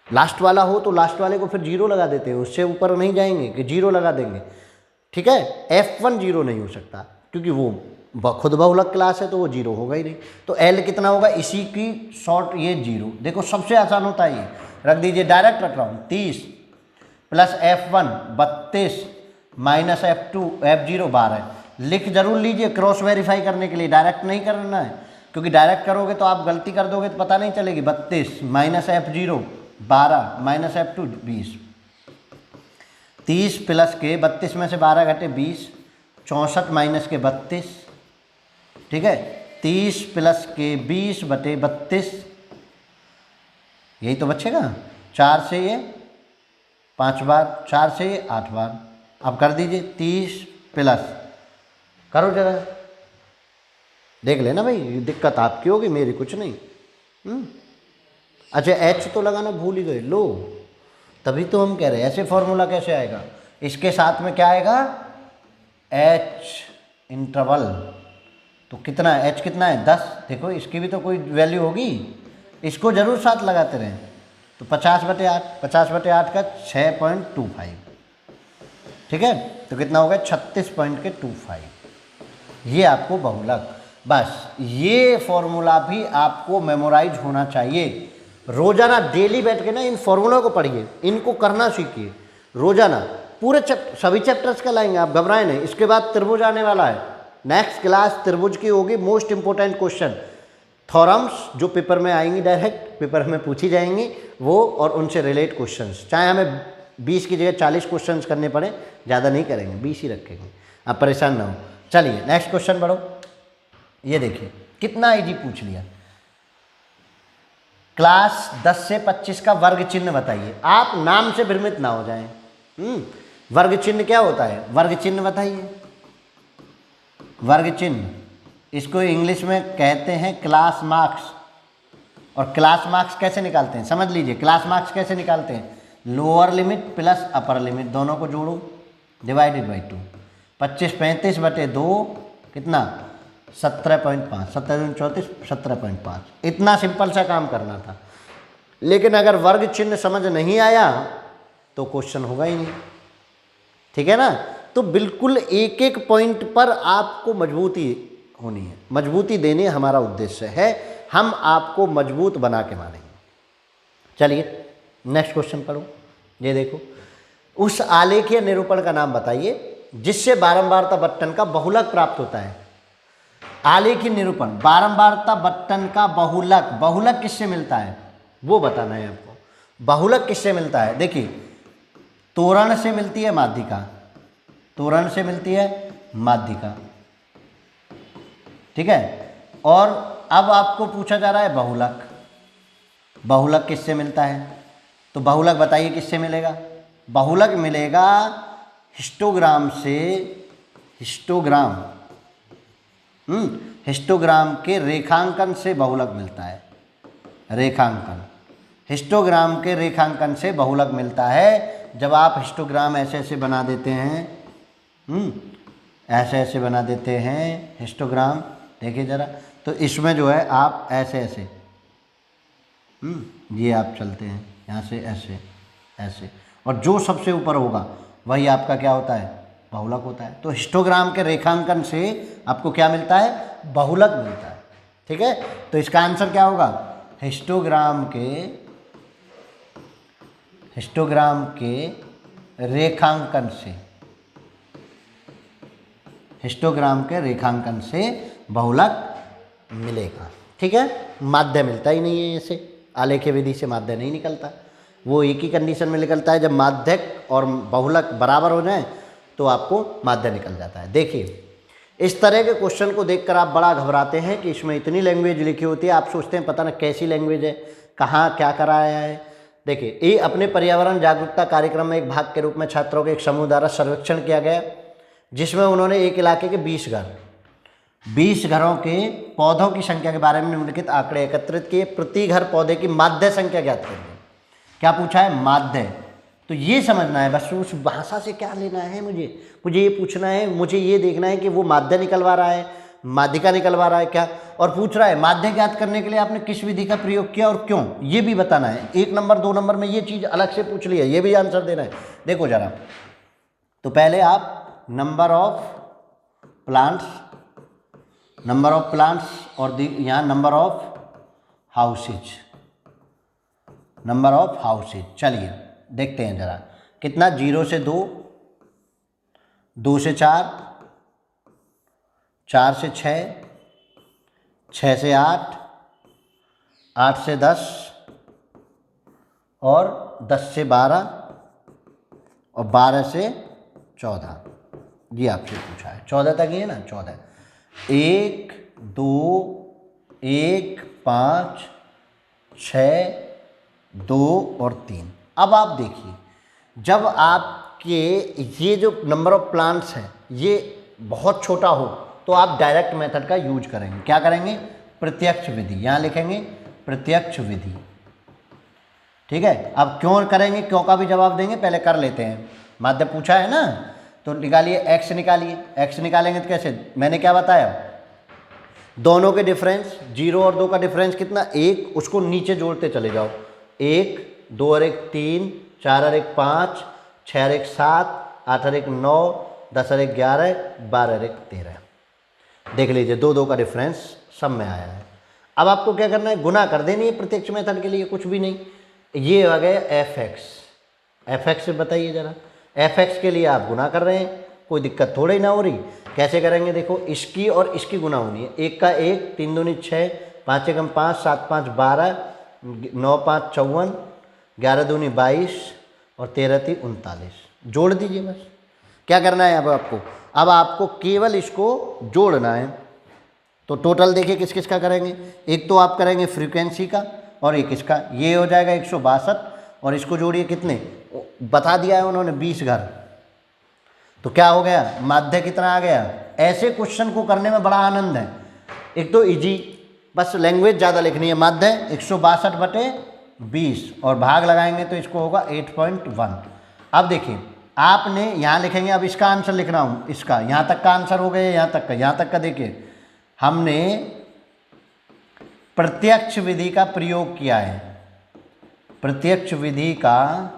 लास्ट वाला हो तो लास्ट वाले को फिर 0 लगा देते हैं, उससे ऊपर नहीं जाएंगे कि 0 लगा देंगे, ठीक है। F1 0 नहीं हो सकता क्योंकि वो खुद बहुलक क्लास है, तो वो 0 होगा ही नहीं। तो L कितना होगा, इसी की शॉर्ट ये 0, देखो सबसे आसान होता है ये, रख दीजिए, डायरेक्ट रख रहा हूँ, 30 plus F1 32 minus F2 F0 12, लिख जरूर लीजिए क्रॉस वेरीफाई करने के लिए, डायरेक्ट नहीं करना है, क्योंकि डायरेक्ट करोगे तो आप गलती कर दोगे तो पता नहीं चलेगी। 32 minus F0 12 minus F2 20, 30 plus के 32 में से 12 घटे 20, 64 माइनस के 32, ठीक है, 30 प्लस के 20 बटे 32, यही तो बचेगा। 4 से ये 5 बार, 4 से ये 8 बार, अब कर दीजिए 30 प्लस, करो जरा, देख लेना भाई, दिक्कत आपकी होगी मेरी कुछ नहीं। अच्छा H तो लगाना भूल ही गए, लो तभी तो हम कह रहे हैं ऐसे फॉर्मूला कैसे आएगा, इसके साथ में क्या आएगा H इंटरवल, तो कितना है H कितना है 10, देखो इसकी भी तो कोई वैल्यू होगी, इसको जरूर साथ लगाते रहें। तो 50/8, 50/8 का 6.25, ठीक है, तो कितना हो गया 36.25, ये आपको बहुलक। बस ये फॉर्मूला भी आपको मेमोराइज होना चाहिए, रोजाना डेली बैठ के ना इन फॉर्मूला को पढ़िए, इनको करना सीखिए रोजाना, पूरे सभी चैप्टर्स का लाएंगे आप, घबराएं नहीं। इसके बाद त्रिभुज आने वाला है, नेक्स्ट क्लास त्रिभुज की होगी, मोस्ट इंपोर्टेंट क्वेश्चन, थॉरम्स जो पेपर में आएंगी, डायरेक्ट पेपर में पूछी जाएंगी वो, और उनसे रिलेट क्वेश्चंस, चाहे हमें 20 की जगह 40 क्वेश्चंस करने पड़े, ज़्यादा नहीं करेंगे, 20 ही रखेंगे, आप परेशान ना हो। चलिए नेक्स्ट क्वेश्चन बढ़ो। ये देखिए कितना इजी पूछ लिया। क्लास 10 से 25 का वर्ग चिन्ह बताइए। आप नाम से भ्रमित ना हो जाएं। वर्ग चिन्ह क्या होता है, वर्ग चिन्ह बताइए। वर्ग चिन्ह इसको इंग्लिश में कहते हैं क्लास मार्क्स। और क्लास मार्क्स कैसे निकालते हैं, समझ लीजिए। क्लास मार्क्स कैसे निकालते हैं, lower limit plus upper limit दोनों को जोड़ो, डिवाइडेड बाई 2। 25 35 बटे 2 कितना, 17.5, 17 34 17.5। इतना सिंपल सा काम करना था। लेकिन अगर वर्ग चिन्ह समझ नहीं आया तो क्वेश्चन होगा ही नहीं, ठीक है ना। तो बिल्कुल एक एक पॉइंट पर आपको मजबूती होनी है, मजबूती देने हमारा उद्देश्य है, हम आपको मजबूत बना के मानेंगे। चलिए नेक्स्ट क्वेश्चन पढ़ो। ये देखो, उस आलेखीय निरूपण का नाम बताइए जिससे बारंबारता बट्टन का बहुलक प्राप्त होता है। आलेखीय निरूपण, बारंबारता बट्टन का बहुलक, बहुलक किससे मिलता है वो बताना है आपको। बहुलक किससे मिलता है, देखिए तोरण से मिलती है माध्यिका, तोरण से मिलती है माध्यिका, ठीक है। और अब आपको पूछा जा रहा है बहुलक, बहुलक किससे मिलता है, तो बहुलक बताइए किससे मिलेगा। बहुलक मिलेगा हिस्टोग्राम से, हिस्टोग्राम, हिस्टोग्राम के रेखांकन से बहुलक मिलता है। रेखांकन, हिस्टोग्राम के रेखांकन से बहुलक मिलता है। जब आप हिस्टोग्राम ऐसे ऐसे बना देते हैं, ऐसे ऐसे बना देते हैं हिस्टोग्राम, देखिए ज़रा, तो इसमें जो है आप ऐसे ऐसे, ये आप चलते हैं यहाँ से ऐसे ऐसे, और जो सबसे ऊपर होगा वही आपका क्या होता है, बहुलक होता है। तो हिस्टोग्राम के रेखांकन से आपको क्या मिलता है, बहुलक मिलता है, ठीक है। तो इसका आंसर क्या होगा, हिस्टोग्राम के रेखांकन से, हिस्टोग्राम के रेखांकन से बहुलक मिलेगा, ठीक है। माध्य मिलता ही नहीं है, ऐसे आलेखीय विधि से माध्य नहीं निकलता। वो एक ही कंडीशन में निकलता है, जब माध्यक और बहुलक बराबर हो जाए तो आपको माध्य निकल जाता है। देखिए इस तरह के क्वेश्चन को देखकर आप बड़ा घबराते हैं कि इसमें इतनी लैंग्वेज लिखी होती है, आप सोचते हैं पता ना कैसी लैंग्वेज है, कहाँ क्या कराया है। देखिए ये अपने पर्यावरण जागरूकता कार्यक्रम में एक भाग के रूप में छात्रों के एक समूह द्वारा सर्वेक्षण किया गया, जिसमें उन्होंने एक इलाके के 20 घरों के पौधों की संख्या के बारे में निम्नलिखित आंकड़े एकत्रित किए। प्रति घर पौधे की माध्य संख्या ज्ञात करिए। क्या पूछा है, माध्य। तो ये समझना है बस, उस भाषा से क्या लेना है, मुझे ये पूछना है, मुझे ये देखना है कि वो माध्य निकलवा रहा है, माध्यिका निकलवा रहा है क्या, और पूछ रहा है माध्य ज्ञात करने के लिए आपने किस विधि का प्रयोग किया और क्यों, ये भी बताना है। 1 नंबर 2 नंबर में ये चीज़ अलग से पूछ ली है, ये भी आंसर देना है। देखो जरा, तो पहले आप नंबर ऑफ प्लांट्स और यहाँ नंबर ऑफ हाउसेज, चलिए देखते हैं जरा कितना, 0 से 2, 2 से 4, 4 से 6, 6 से 8, 8 से 10 और 10 से 12 और 12 से 14। ये आपसे पूछा है, 14 तक ही है ना, 14। 1 2 1 5 6 2 और 3। अब आप देखिए, जब आपके ये जो नंबर ऑफ प्लांट्स हैं ये बहुत छोटा हो तो आप डायरेक्ट मेथड का यूज करेंगे। क्या करेंगे, प्रत्यक्ष विधि, यहाँ लिखेंगे प्रत्यक्ष विधि, ठीक है। अब क्यों करेंगे, क्यों का भी जवाब देंगे, पहले कर लेते हैं। माध्य पूछा है ना, तो निकालिए, एक्स निकालिए। एक्स निकालेंगे तो कैसे, मैंने क्या बताया, दोनों के डिफरेंस 0 और 2 का डिफरेंस कितना, 1, उसको नीचे जोड़ते चले जाओ। 1 2 और 1 3, 4 और 1 5, 6 और 1 7, 8 और 1 9, 10 और 1 11, 12 और 1 13। देख लीजिए 2 2 का डिफरेंस सब में आया है। अब आपको क्या करना है, गुना कर देनी है प्रत्यक्ष मेथड के लिए, कुछ भी नहीं। ये आ गया एफ एक्स बताइए जरा, एफ एक्स के लिए आप गुना कर रहे हैं, कोई दिक्कत थोड़ी ना हो रही। कैसे करेंगे, देखो इसकी और इसकी गुना होनी है, 1 का 1, 3 दूनी 6, 5 एकम 5, 7 5 12, 9 5 54, 11 दूनी 22 और 13 3 39। जोड़ दीजिए बस। क्या करना है अब आपको? अब आपको केवल इसको जोड़ना है। तो टोटल देखिए किस किस का करेंगे। एक तो आप करेंगे फ्रीक्वेंसी का और एक इसका, ये हो जाएगा 162 और इसको जोड़िए कितने बता दिया है उन्होंने 20 घर। तो क्या हो गया? माध्य कितना आ गया? ऐसे क्वेश्चन को करने में बड़ा आनंद है। एक तो इजी, बस लैंग्वेज ज़्यादा लिखनी है। माध्य 162/20 और भाग लगाएंगे तो इसको होगा 8.1। अब देखिए आपने यहाँ लिखेंगे, अब इसका आंसर लिखना हूँ, इसका यहाँ तक का आंसर हो गया, यहाँ तक का देखिए हमने प्रत्यक्ष विधि का प्रयोग किया है। प्रत्यक्ष विधि का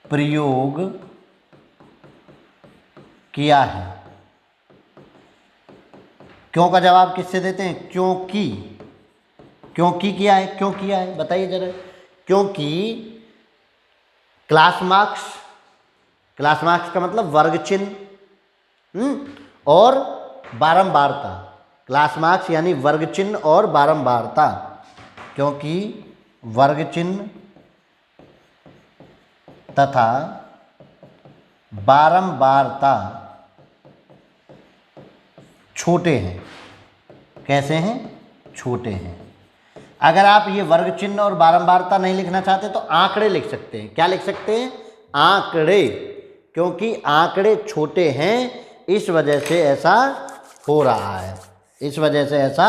प्रयोग किया है। क्यों का जवाब किससे देते हैं? क्योंकि। क्योंकि किया है, क्यों किया है बताइए जरा। क्योंकि क्लास मार्क्स का मतलब वर्ग चिन्ह और बारंबारता। क्लास मार्क्स यानी वर्ग चिन्ह और बारंबारता। क्योंकि वर्ग चिन्ह तथा बारंबारता छोटे हैं। कैसे हैं? छोटे हैं। अगर आप ये वर्ग चिन्ह और बारंबारता नहीं लिखना चाहते तो आंकड़े लिख सकते हैं। क्या लिख सकते हैं? आंकड़े। क्योंकि आंकड़े छोटे हैं इस वजह से ऐसा हो रहा है, इस वजह से ऐसा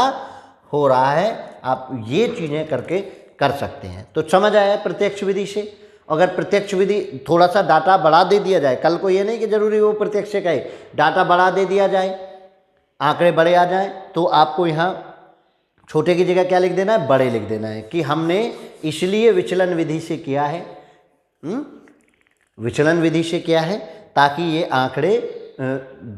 हो रहा है। आप ये चीज़ें करके कर सकते हैं। तो समझ आया प्रत्यक्ष विधि से। अगर प्रत्यक्ष विधि थोड़ा सा डाटा बढ़ा दे दिया जाए, कल को ये नहीं कि जरूरी वो प्रत्यक्ष से कहे, डाटा बढ़ा दे दिया जाए, आंकड़े बड़े आ जाएं, तो आपको यहाँ छोटे की जगह क्या लिख देना है? बड़े लिख देना है कि हमने इसलिए विचलन विधि से किया है। विचलन विधि से किया है ताकि ये आंकड़े,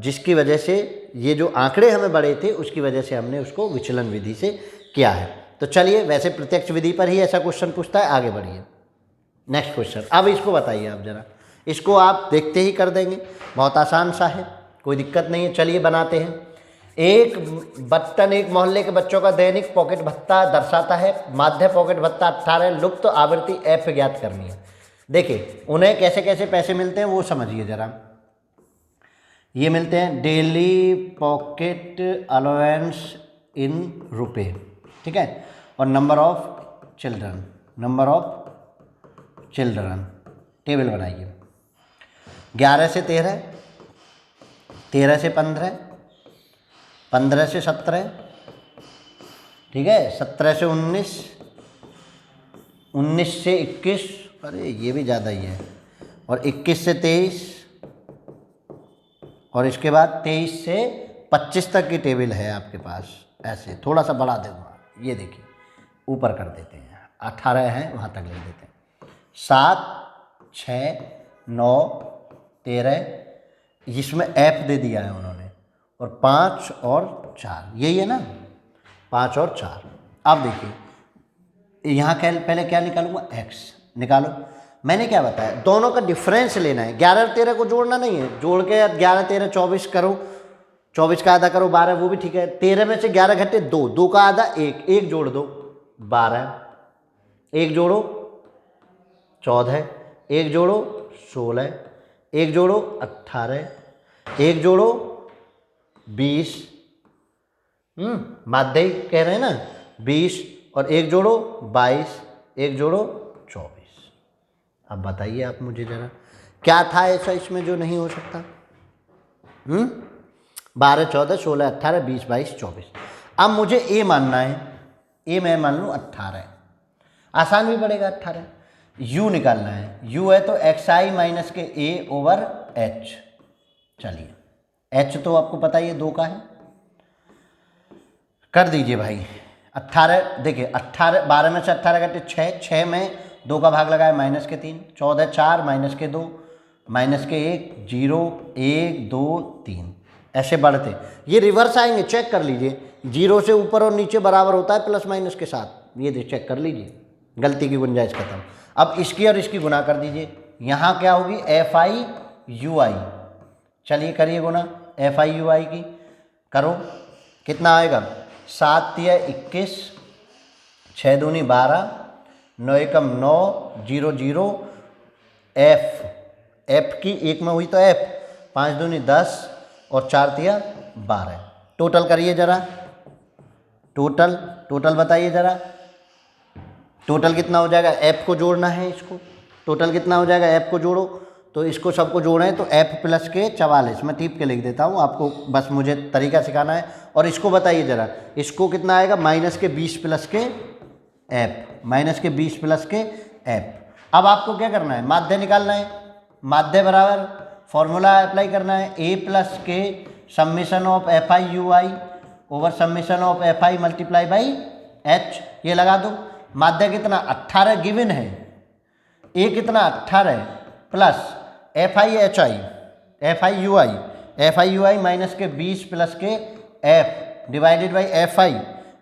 जिसकी वजह से ये जो आंकड़े हमें बड़े थे उसकी वजह से हमने उसको विचलन विधि से किया है। तो चलिए, वैसे प्रत्यक्ष विधि पर ही ऐसा क्वेश्चन पूछता है, आगे बढ़िए नेक्स्ट क्वेश्चन। अब इसको बताइए आप जरा, इसको आप देखते ही कर देंगे, बहुत आसान सा है, कोई दिक्कत नहीं है। चलिए बनाते हैं। एक बटन एक मोहल्ले के बच्चों का दैनिक पॉकेट भत्ता दर्शाता है। माध्य पॉकेट भत्ता 18, लुप्त आवृत्ति f ज्ञात करनी है। देखिए उन्हें कैसे कैसे पैसे मिलते हैं वो समझिए जरा। ये मिलते हैं डेली पॉकेट अलाउंस इन रुपए, ठीक है। और नंबर ऑफ चिल्ड्रन, टेबल बनाइए। 11 से 13, 13 से 15, 15 से 17, ठीक है, 17 से 19, 19 से 21, अरे ये भी ज़्यादा ही है, और 21 से 23, और इसके बाद 23 से 25 तक की टेबल है आपके पास। ऐसे थोड़ा सा बढ़ा दूँगा, ये देखिए ऊपर कर देते हैं, 18 है वहाँ तक ले देते हैं। 7, 6, 9, 13, जिसमें ऐप दे दिया है उन्होंने, और 5 और 4, यही है ना, 5 और 4। अब देखिए यहाँ पहले क्या निकालूंगा? x निकालो। मैंने क्या बताया? दोनों का डिफरेंस लेना है। 11 और 13 को जोड़ना नहीं है, जोड़ के 11 13 24 करो, 24 का आधा करो 12, वो भी ठीक है। 13 में से 11 घटे 2, 2 का आधा 1, 1 जोड़ दो 12, 1 जोड़ो 14, 1 जोड़ो 16, 1 जोड़ो 18, 1 जोड़ो 20, माध्य कह रहे हैं ना, 20, और 1 जोड़ो 22, 1 जोड़ो 24। अब बताइए आप मुझे जरा, क्या था ऐसा इसमें जो नहीं हो सकता? 12, 14, 16, 18, 20, 22, 24। अब मुझे ए मानना है, ए मैं मान लूँ 18, आसान भी पड़ेगा 18। यू निकालना है, यू है तो xi माइनस के a ओवर h। चलिए h तो आपको पता ही है 2 का है, कर दीजिए भाई। 18 देखिए, 18, 12 में से 18 घटे 6, 6 में 2 का भाग लगाए माइनस के 3, 14, 4 माइनस के 2, माइनस के 1, 0, 1, 2, 3, ऐसे बढ़ते। ये रिवर्स आएंगे, चेक कर लीजिए। 0 से ऊपर और नीचे बराबर होता है प्लस माइनस के साथ, ये चेक कर लीजिए, गलती की गुंजाइश खत्म। अब इसकी और इसकी गुना कर दीजिए, यहाँ क्या होगी? FI/UI। चलिए करिए गुना FI/UI की, करो, कितना आएगा? 7 तिया 21, 6 दूनी 12, 9 एकम 9, 0 0, एफ की एक में हुई तो एफ, 5 दूनी 10 और 4 तिया 12। टोटल करिए जरा, टोटल बताइए जरा, टोटल कितना हो जाएगा। एफ को जोड़ना है इसको, टोटल कितना हो जाएगा, एफ को जोड़ो। तो इसको सबको जोड़ें तो एफ प्लस के 44, मैं टीप के लिख देता हूँ आपको, बस मुझे तरीका सिखाना है। और इसको बताइए ज़रा, इसको कितना आएगा, माइनस के 20 प्लस के एफ, माइनस के 20 प्लस के एफ। अब आपको क्या करना है, माध्य निकालना है। माध्य बराबर फॉर्मूला अप्लाई करना है, ए प्लस के summation of F I U I over summation of F I multiply by H, ये लगा दो। माध्य कितना 18 गिवन है, ए कितना 18 plus F I H I, F I U I minus के 20 प्लस के F divided by F I,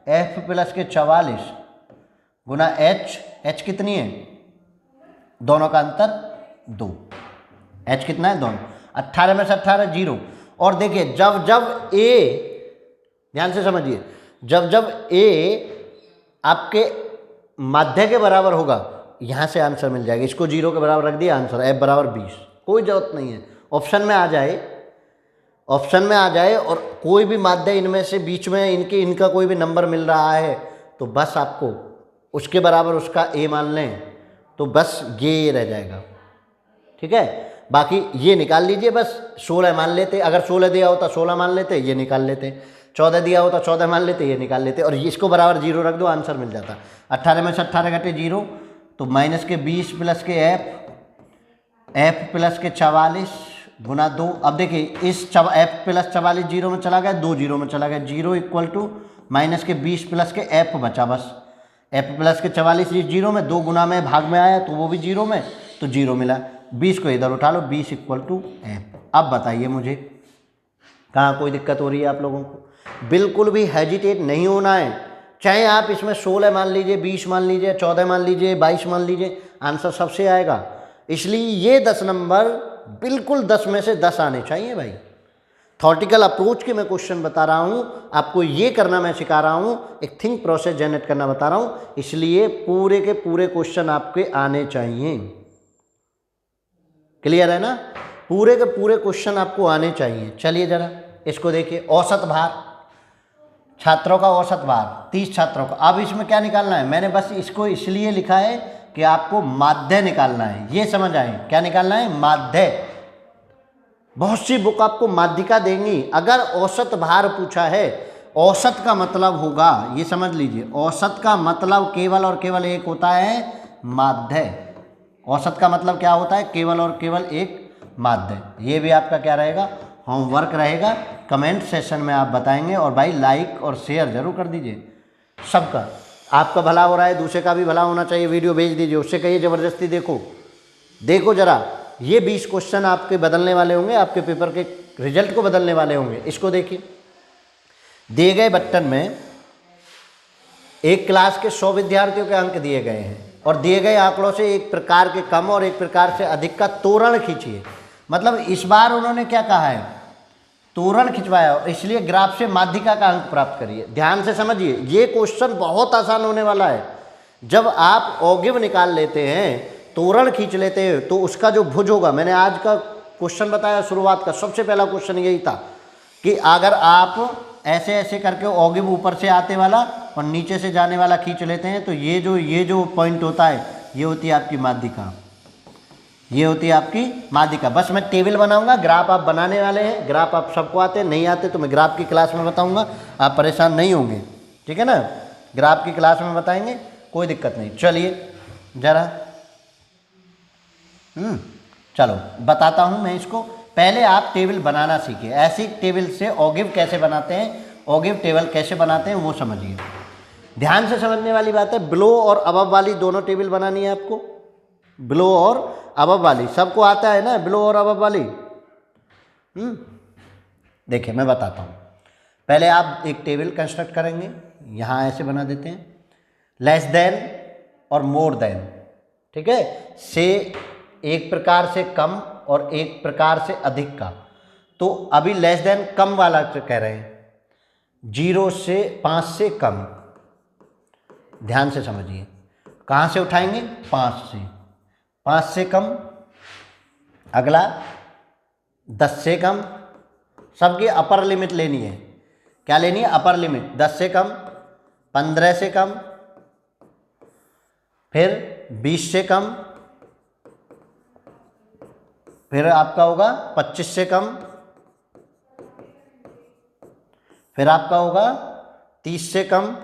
F plus के 44 गुना एच कितनी है, दोनों का अंतर 2, एच कितना है दोनों, 18 में से 18 0। और देखिए जब ए, ध्यान से समझिए, जब ए आपके माध्य के बराबर होगा, यहाँ से आंसर मिल जाएगा। इसको 0 के बराबर रख दिया, आंसर एफ बराबर 20, कोई जरूरत नहीं है ऑप्शन में आ जाए, ऑप्शन में आ जाए और कोई भी माध्य इनमें से बीच में इनका कोई भी नंबर मिल रहा है तो बस आपको उसके बराबर उसका ए मान लें तो बस ये रह जाएगा, ठीक है। बाकी ये निकाल लीजिए, बस 16 मान लेते, अगर 16 दिया होता 16 मान लेते, ये निकाल लेते, 14 दिया होता 14 मान लेते, ये निकाल लेते, और इसको बराबर 0 रख दो, आंसर मिल जाता। 18 में से 18 घटे 0 तो माइनस के 20 प्लस के एफ प्लस के 44 गुना 2। अब देखिए इस एफ प्लस 44 0 में चला गया, 2 0 में चला गया, 0 इक्वल टू माइनस के 20 प्लस के एफ बचा, बस एफ प्लस के 44 0 में, 2 गुना में भाग में आया तो वो भी 0 में, तो 0 मिला। 20 को इधर उठा लो, 20 इक्वल टू एफ। अब बताइए मुझे कहाँ कोई दिक्कत हो रही है आप लोगों को। बिल्कुल भी हेजिटेट नहीं होना है, चाहे आप इसमें 16 मान लीजिए, 20 मान लीजिए, 14 मान लीजिए, 22 मान लीजिए, आंसर सबसे आएगा। इसलिए ये 10 नंबर बिल्कुल 10 में से 10 आने चाहिए भाई। थॉटिकल अप्रोच के मैं क्वेश्चन बता रहा हूँ आपको, ये करना मैं सिखा रहा हूँ, एक थिंक प्रोसेस जनरेट करना बता रहा हूँ, इसलिए पूरे के पूरे क्वेश्चन आपके आने चाहिए। क्लियर है ना, पूरे के पूरे क्वेश्चन आपको आने चाहिए। चलिए जरा इसको देखिए, औसत भार, छात्रों का औसत भार 30 छात्रों का। अब इसमें क्या निकालना है, मैंने बस इसको इसलिए लिखा है कि आपको माध्य निकालना है, ये समझ आए, क्या निकालना है, माध्य। बहुत सी बुक आपको माध्यिका देंगी, अगर औसत भार पूछा है, औसत का मतलब होगा, ये समझ लीजिए, औसत का मतलब केवल और केवल एक होता है माध्य। औसत का मतलब क्या होता है, केवल और केवल एक माध्य। ये भी आपका क्या रहेगा, होमवर्क रहेगा, कमेंट सेशन में आप बताएंगे। और भाई लाइक और शेयर जरूर कर दीजिए, सबका, आपका भला हो रहा है, दूसरे का भी भला होना चाहिए, वीडियो भेज दीजिए, उससे कहिए ज़बरदस्ती देखो जरा, ये 20 क्वेश्चन आपके बदलने वाले होंगे, आपके पेपर के रिजल्ट को बदलने वाले होंगे। इसको देखिए, दिए गए बटन में एक क्लास के 100 विद्यार्थियों के अंक दिए गए हैं और दिए गए आंकड़ों से एक प्रकार के कम और एक प्रकार से अधिक का तोरण खींचिए। मतलब इस बार उन्होंने क्या कहा है, तोरण खिंचवाया, इसलिए ग्राफ से माध्यिका का अंक प्राप्त करिए। ध्यान से समझिए, ये क्वेश्चन बहुत आसान होने वाला है। जब आप ऑगिव निकाल लेते हैं, तोरण खींच लेते हैं, तो उसका जो भुज होगा, मैंने आज का क्वेश्चन बताया शुरुआत का, सबसे पहला क्वेश्चन यही था कि अगर आप ऐसे ऐसे करके ऑगिव ऊपर से आते वाला और नीचे से जाने वाला खींच लेते हैं, तो ये जो पॉइंट होता है, ये होती है आपकी माध्यिका, ये होती है आपकी माध्यिका। बस मैं टेबल बनाऊंगा, ग्राफ आप बनाने वाले हैं, ग्राफ आप सबको आते हैं, नहीं आते तो मैं ग्राफ की क्लास में बताऊंगा, आप परेशान नहीं होंगे, ठीक है ना, ग्राफ की क्लास में बताएंगे, कोई दिक्कत नहीं। चलिए जरा चलो बताता हूँ मैं इसको, पहले आप टेबल बनाना सीखिए। ऐसी टेबल से ऑगिव कैसे बनाते हैं, ऑगिव टेबल कैसे बनाते हैं वो समझिए। ध्यान से समझने वाली बात है, बिलो और अबव वाली दोनों टेबल बनानी है आपको, बिलो और अबव वाली, सबको आता है ना बिलो और अबव वाली। देखिए मैं बताता हूँ, पहले आप एक टेबल कंस्ट्रक्ट करेंगे, यहाँ ऐसे बना देते हैं, लेस देन और मोर देन, ठीक है, से एक प्रकार से कम और एक प्रकार से अधिक का। तो अभी लेस देन कम वाला कह रहे हैं, जीरो से 5 से कम, ध्यान से समझिए, कहाँ से उठाएंगे? 5 से, 5 से कम। अगला 10 से कम, सबकी अपर लिमिट लेनी है। क्या लेनी है? Upper limit. 10 से कम, 15 से कम, फिर 20 से कम, फिर आपका होगा 25 से कम, फिर आपका होगा 30 से कम,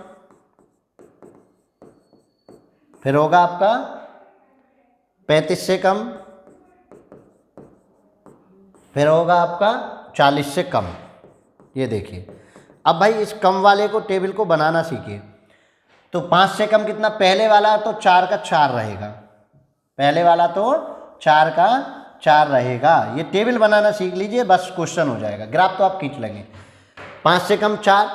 फिर होगा आपका 35 से कम, फिर होगा आपका 40 से कम। ये देखिए, अब भाई इस कम वाले को टेबल को बनाना सीखिए। तो 5 से कम कितना? पहले वाला तो 4 का 4 रहेगा, पहले वाला तो 4 का 4 रहेगा। ये टेबल बनाना सीख लीजिए, बस क्वेश्चन हो जाएगा। ग्राफ तो आप खींच लेंगे। 5 से कम 4,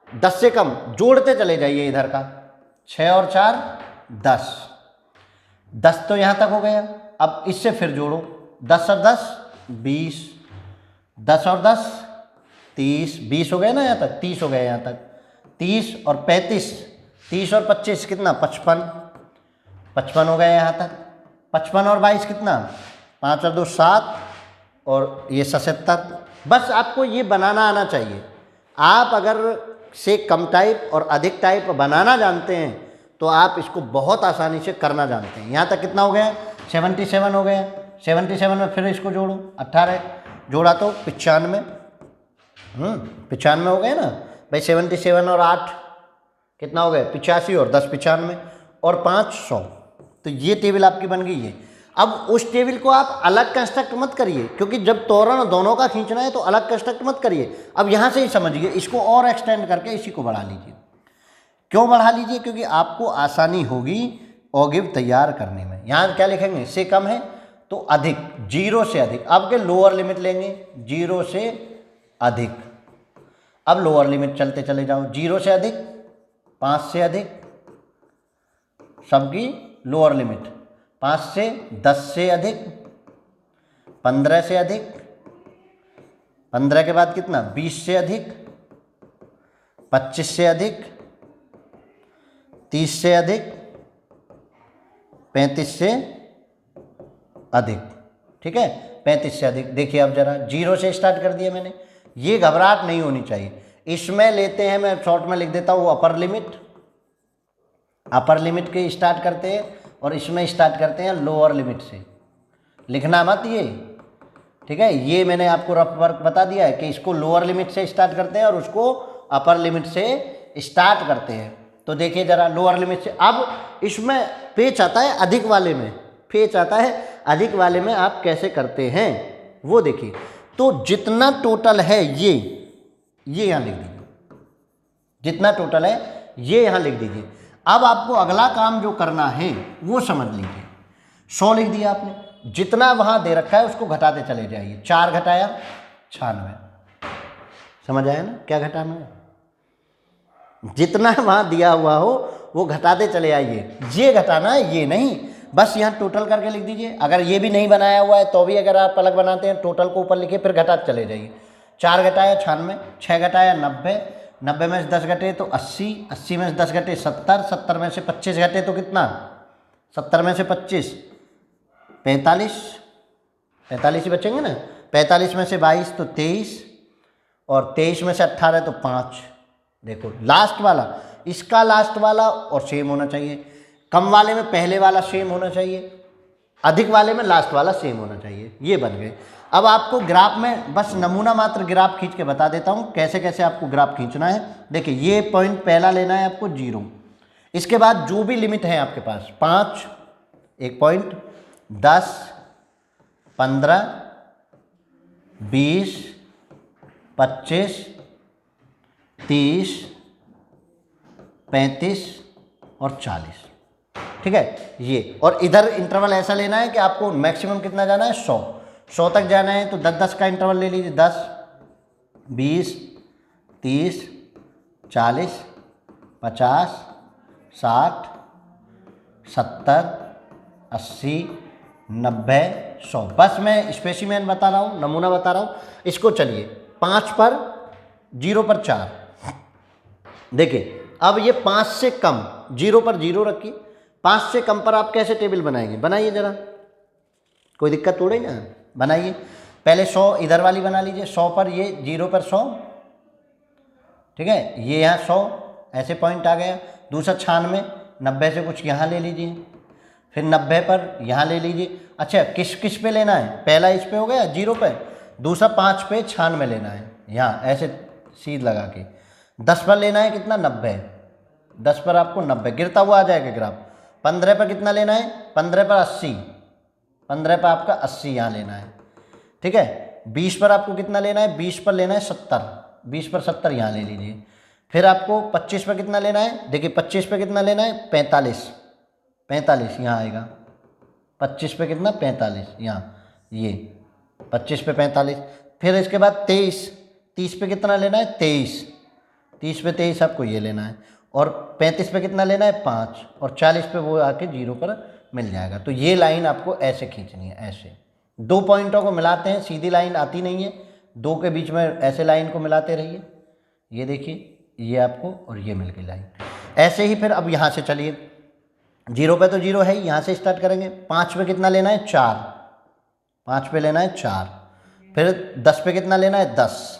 10 से कम जोड़ते चले जाइए इधर का, 6 और 4 10, 10 तो यहाँ तक हो गया। अब इससे फिर जोड़ो, 10 और 10 20, 10 और 10 30, 20 हो गए ना यहाँ तक, 30 हो गए यहाँ तक, 30 और 35, 30 और 25 कितना? 55, 55 हो गए यहाँ तक। 55 और 22 कितना? 5 और 2 7, और ये 77। बस आपको ये बनाना आना चाहिए। आप अगर से कम टाइप और अधिक टाइप बनाना जानते हैं तो आप इसको बहुत आसानी से करना जानते हैं। यहाँ तक कितना हो गया? 77 हो गया। 77 में फिर इसको जोड़ो, 18 जोड़ा तो 95, 95 हो गए ना भाई। 77 और 8 कितना हो गए? 85, और 10 95, और 5 100। तो ये टेबल आपकी बन गई है। अब उस टेबल को आप अलग कंस्ट्रक्ट मत करिए, क्योंकि जब तोरण दोनों का खींचना है तो अलग कंस्ट्रक्ट मत करिए। अब यहाँ से ही समझिए, इसको और एक्सटेंड करके इसी को बढ़ा लीजिए। क्यों बढ़ा लीजिए? क्योंकि आपको आसानी होगी ऑगिव तैयार करने में। यहाँ क्या लिखेंगे? से कम है तो अधिक, 0 से अधिक। अब के लोअर लिमिट लेंगे, 0 से अधिक। अब लोअर लिमिट चलते चले जाओ, 0 से अधिक, 5 से अधिक, सबकी लोअर लिमिट, 5 से 10 से अधिक, 15 से अधिक, 15 के बाद कितना? 20 से अधिक, 25 से अधिक, 30 से अधिक, 35 से अधिक। ठीक है, 35 से अधिक। देखिए अब जरा, 0 से स्टार्ट कर दिया मैंने। ये घबराहट नहीं होनी चाहिए। इसमें लेते हैं, मैं शॉर्ट में लिख देता हूँ, अपर लिमिट, अपर लिमिट के स्टार्ट करते हैं, और इसमें स्टार्ट करते हैं लोअर लिमिट से। लिखना मत ये, ठीक है। ये मैंने आपको रफ वर्क बता दिया है कि इसको लोअर लिमिट से स्टार्ट करते हैं और उसको अपर लिमिट से स्टार्ट करते हैं। तो देखिए जरा, लोअर लिमिट से। अब इसमें पेच आता है अधिक वाले में, पेच आता है अधिक वाले में आप कैसे करते हैं वो देखिए। तो जितना टोटल है ये यहाँ लिख दीजिए, जितना टोटल है ये यहाँ लिख दीजिए। अब आपको अगला काम जो करना है वो समझ लीजिए। 100 लिख दिया आपने, जितना वहाँ दे रखा है उसको घटाते चले जाइए। 4 घटाया 96, समझ आया ना क्या घटाना है? जितना वहाँ दिया हुआ हो वो घटाते चले आइए। ये घटाना है, ये नहीं। बस यहाँ टोटल करके लिख दीजिए। अगर ये भी नहीं बनाया हुआ है तो भी अगर आप अलग बनाते हैं, टोटल को ऊपर लिखिए, फिर घटाते चले जाइए। 4 घटाया 96, 6 घटाया 90, 90 में से 10 घटे तो 80, 80 में से 10 घटे 70, 70 में से 25 घटे तो कितना? 70 में से 25 45, 45 ही बचेंगे ना। 45 में से 22 तो 23, और 23 में से 18 तो 5। देखो लास्ट वाला, इसका लास्ट वाला और सेम होना चाहिए। कम वाले में पहले वाला सेम होना चाहिए, अधिक वाले में लास्ट वाला सेम होना चाहिए। ये बन गए। अब आपको ग्राफ में बस नमूना मात्र ग्राफ खींच के बता देता हूँ कैसे कैसे आपको ग्राफ खींचना है। देखिए ये पॉइंट पहला लेना है आपको 0, इसके बाद जो भी लिमिट है आपके पास 5 एक पॉइंट, 10 15 20 25 30 35 और 40। ठीक है ये। और इधर इंटरवल ऐसा लेना है कि आपको मैक्सिमम कितना जाना है? 100, 100 तक जाना है तो 10-10 का इंटरवल ले लीजिए। 10 20 30 40 50 60 70 80 90 100। बस मैं स्पेसिमेन बता रहा हूँ, नमूना बता रहा हूँ। इसको चलिए 5 पर 0 पर 4, देखिए अब ये 5 से कम, 0 पर 0 रखिए, 5 से कम पर आप कैसे टेबल बनाएंगे, बनाइए ज़रा, कोई दिक्कत थोड़ी ना, बनाइए। पहले 100 इधर वाली बना लीजिए, 100 पर ये 0 पर 100, ठीक है, ये यहाँ 100 ऐसे पॉइंट आ गया। दूसरा 96, 90 से कुछ यहाँ ले लीजिए, फिर 90 पर यहाँ ले लीजिए। अच्छा किस किस पे लेना है, पहला इस पे हो गया 0 पे, दूसरा 5 पे 96 लेना है, यहाँ ऐसे सीध लगा के। 10 पर लेना है कितना, 90, 10 पर आपको 90 गिरता हुआ आ जाएगा ग्राफ। 15 पर कितना लेना है, 15 पर 80, 15 पर आपका 80 यहाँ लेना है, ठीक है। 20 पर आपको कितना लेना है, 20 पर लेना है 70, 20 पर 70 यहाँ ले लीजिए। फिर आपको 25 पर कितना लेना है, देखिए 25 पर कितना लेना है, 45, 45 यहाँ आएगा। 25 पे कितना, 45 यहाँ, ये 25 पे 45। फिर इसके बाद 23, 30 पे कितना लेना है, 23, 30 पे 23 आपको ये लेना है। और 35 पे कितना लेना है, 5, और 40 पे वो आके 0 पर मिल जाएगा। तो ये लाइन आपको ऐसे खींचनी है, ऐसे दो पॉइंटों को मिलाते हैं, सीधी लाइन आती नहीं है, दो के बीच में ऐसे लाइन को मिलाते रहिए। ये देखिए ये आपको, और ये मिल गई लाइन ऐसे ही। फिर अब यहाँ से चलिए, 0 पे तो 0 है ही, यहाँ से स्टार्ट करेंगे। 5 पे कितना लेना है, 4, 5 पे लेना है 4। फिर 10 पे कितना लेना है, 10,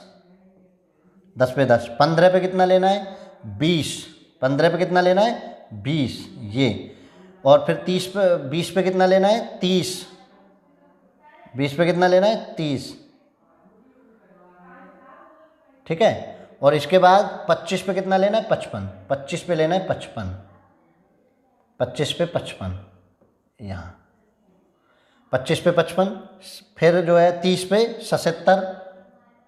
10 पे 10। 15 पे कितना लेना है, 20, 15 पे कितना लेना है, 20 ये। और फिर 30 पे, 20 पे कितना लेना है, 30, 20 पे कितना लेना है, 30, ठीक है। और इसके बाद 25 पे कितना लेना है, 55, 25 पे लेना है 55, 25 पे 55 यहाँ, 25 पे 55। फिर जो है 30 पे 77,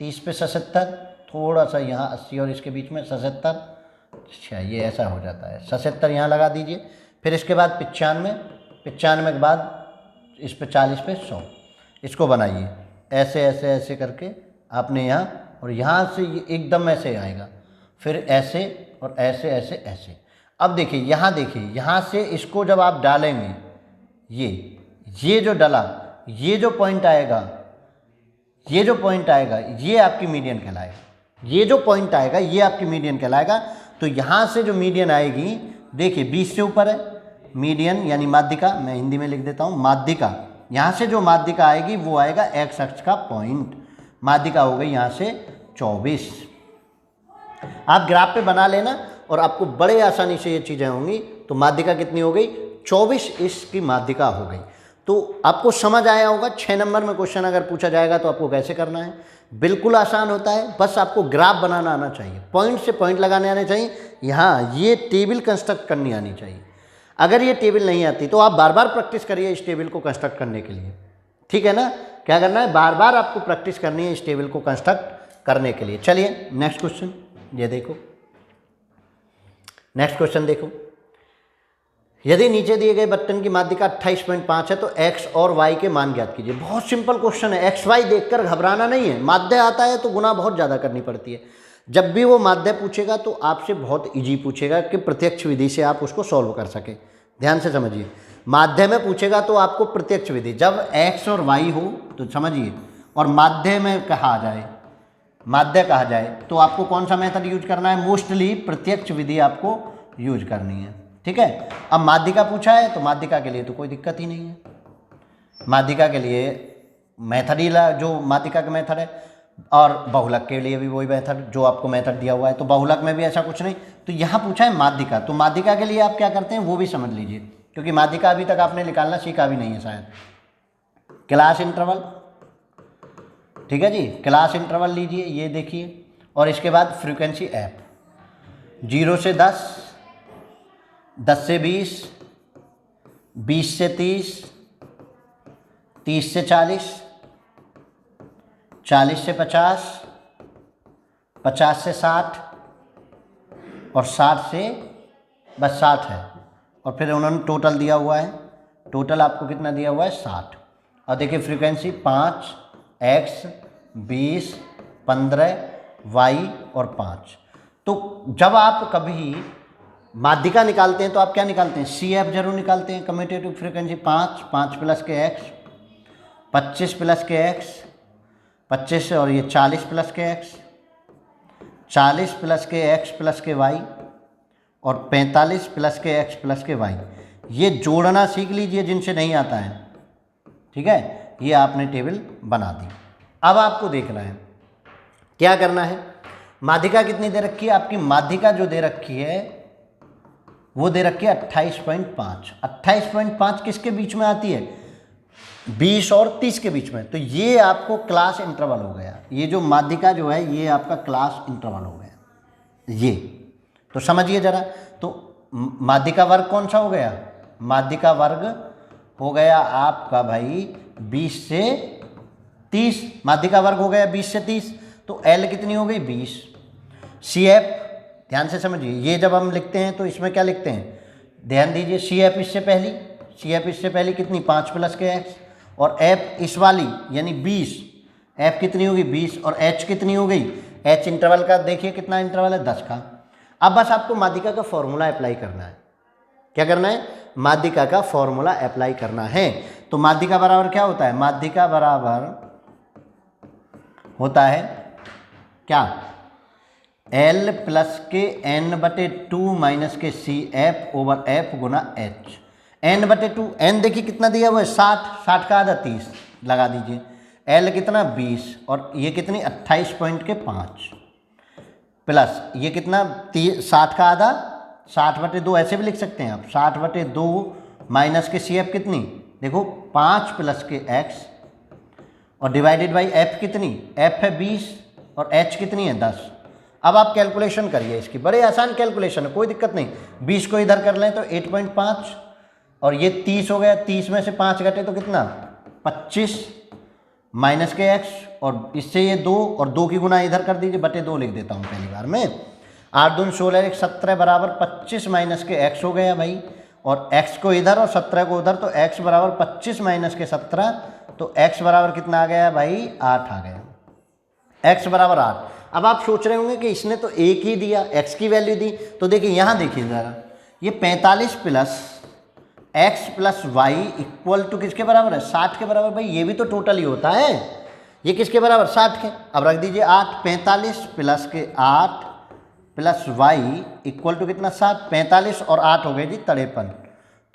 30 पे 77, थोड़ा सा यहाँ 80 और इसके बीच में 77, अच्छा ये ऐसा हो जाता है, 77 यहाँ लगा दीजिए। फिर इसके बाद 95, 95 के बाद इस पे 40 पे 100, इसको बनाइए ऐसे ऐसे ऐसे करके आपने यहाँ, और यहाँ से ये एकदम ऐसे आएगा, फिर ऐसे और ऐसे ऐसे ऐसे। अब देखिए यहाँ, देखिए यहाँ से इसको जब आप डालेंगे, ये जो डला, ये जो पॉइंट आएगा, ये जो पॉइंट आएगा ये आपकी मीडियन कहलाएगा, ये जो पॉइंट आएगा ये आपकी मीडियन कहलाएगा। तो यहाँ से जो मीडियन आएगी, देखिए 20 से ऊपर है मीडियन यानी माध्यिका, मैं हिंदी में लिख देता हूँ माध्यिका। यहाँ से जो माध्यिका आएगी वो आएगा एक्स अक्ष का पॉइंट, माध्यिका हो गई यहाँ से 24। आप ग्राफ पे बना लेना और आपको बड़े आसानी से ये चीज़ें होंगी। तो माध्यिका कितनी हो गई, 24 इसकी माध्यिका हो गई। तो आपको समझ आया होगा 6 नंबर में क्वेश्चन अगर पूछा जाएगा तो आपको कैसे करना है। बिल्कुल आसान होता है, बस आपको ग्राफ बनाना आना चाहिए, पॉइंट से पॉइंट लगाने आने चाहिए। यहाँ ये टेबल कंस्ट्रक्ट करनी आनी चाहिए। अगर ये टेबल नहीं आती तो आप बार बार प्रैक्टिस करिए इस टेबल को कंस्ट्रक्ट करने के लिए, ठीक है ना। क्या करना है, बार बार आपको प्रैक्टिस करनी है इस टेबल को कंस्ट्रक्ट करने के लिए। चलिए नेक्स्ट क्वेश्चन, ये देखो नेक्स्ट क्वेश्चन देखो। यदि नीचे दिए गए बर्तन की माध्यिका 28.5 है तो x और y के मान ज्ञात कीजिए। बहुत सिंपल क्वेश्चन है, x y देखकर घबराना नहीं है। माध्य आता है तो गुना बहुत ज़्यादा करनी पड़ती है। जब भी वो माध्य पूछेगा तो आपसे बहुत इजी पूछेगा कि प्रत्यक्ष विधि से आप उसको सॉल्व कर सके। ध्यान से समझिए, माध्य में पूछेगा तो आपको प्रत्यक्ष विधि, जब x और y हो तो समझिए, और माध्य में कहा जाए, माध्य कहा जाए तो आपको कौन सा मेथड यूज करना है, मोस्टली प्रत्यक्ष विधि आपको यूज करनी है, ठीक है। अब माध्यिका पूछा है तो माध्यिका के लिए तो कोई दिक्कत ही नहीं है। माध्यिका के लिए मेथड ही जो माध्यिका का मेथड है, और बहुलक के लिए भी वही मेथड जो आपको मेथड दिया हुआ है। तो बहुलक में भी ऐसा कुछ नहीं, तो यहाँ पूछा है माध्यिका, तो माध्यिका के लिए आप क्या करते हैं वो भी समझ लीजिए, क्योंकि माध्यिका अभी तक आपने निकालना सीखा भी नहीं है शायद। क्लास इंटरवल, ठीक है जी, क्लास इंटरवल लीजिए, ये देखिए, और इसके बाद फ्रीक्वेंसी ऐप 0 से 10, 10 से 20, 20 से 30, 30 से 40, 40 से 50, 50 से 60, और 60 से बस 60 है। और फिर उन्होंने टोटल दिया हुआ है, टोटल आपको कितना दिया हुआ है 60। और देखिए फ्रीक्वेंसी 5, x, 20, 15, y और 5। तो जब आप कभी माध्यिका निकालते हैं तो आप क्या निकालते हैं, CF जरूर निकालते हैं। कम्यूटेटिव फ्रीक्वेंसी 5, 5 प्लस के x, 25 प्लस के x, 25 और ये 40 प्लस के x, 40 प्लस के एक्स प्लस के वाई और 45 प्लस के एक्स प्लस के वाई, ये जोड़ना सीख लीजिए जिनसे नहीं आता है, ठीक है। ये आपने टेबल बना दी। अब आपको देखना है क्या करना है। माध्यिका कितनी दे रखी है आपकी? माध्यिका जो दे रखी है वो दे रखी है 28.5। 28.5 किसके बीच में आती है? 20 और 30 के बीच में। तो ये आपको क्लास इंटरवल हो गया। ये जो माध्यिका जो है ये आपका क्लास इंटरवल हो गया। ये तो समझिए जरा, तो माध्यिका वर्ग कौन सा हो गया? माध्यिका वर्ग हो गया आपका भाई 20 से 30। माध्यिका वर्ग हो गया 20 से 30। तो L कितनी हो गई? 20। CF ध्यान से समझिए, ये जब हम लिखते हैं तो इसमें क्या लिखते हैं? ध्यान दीजिए, CF इससे पहली कितनी? 5 प्लस के एक्स, और F इस वाली यानी 20। F कितनी होगी? 20। और H कितनी हो गई? H इंटरवल का देखिए कितना इंटरवल है? 10 का। अब बस आपको माध्यिका का फॉर्मूला अप्लाई करना है। क्या करना है? माध्यिका का फॉर्मूला अप्लाई करना है। तो माध्यिका बराबर क्या होता है? माध्यिका बराबर होता है क्या? L प्लस के n/2 माइनस के CF ओवर F गुना H। n/2, n देखिए कितना दिया हुआ है? 60 का आधा 30 लगा दीजिए। L कितना? 20। और ये कितनी? 28.5 प्लस ये कितना? 60 का आधा 60/2 ऐसे भी लिख सकते हैं आप। 60/2 माइनस के CF कितनी? देखो 5 प्लस के x और डिवाइडेड बाई F कितनी? F है 20 और H कितनी है? 10। अब आप कैलकुलेशन करिए इसकी, बड़े आसान कैलकुलेशन है, कोई दिक्कत नहीं। 20 को इधर कर लें तो 8.5 और ये 30 हो गया। 30 में से 5 घटे तो कितना? 25 माइनस के x और इससे ये 2 और 2 की गुना इधर कर दीजिए, बटे 2 लिख देता हूँ पहली बार में। 8 दूनी 16, 1 17 बराबर 25 माइनस के x हो गया भाई, और x को इधर और 17 को उधर, तो x बराबर 25 माइनस के 17, तो x बराबर कितना आ गया भाई? 8 आ गया। x बराबर 8। अब आप सोच रहे होंगे कि इसने तो एक ही दिया, x की वैल्यू दी। तो देखिए यहाँ देखिए ज़रा, ये 45 plus x plus y equal to किसके बराबर है? 60 के बराबर। भाई ये भी तो टोटल ही होता है। ये किसके बराबर? 60 के। अब रख दीजिए 8। 45 प्लस के 8 प्लस वाई इक्वल टू कितना? 60। 45 और 8 हो गए जी 53।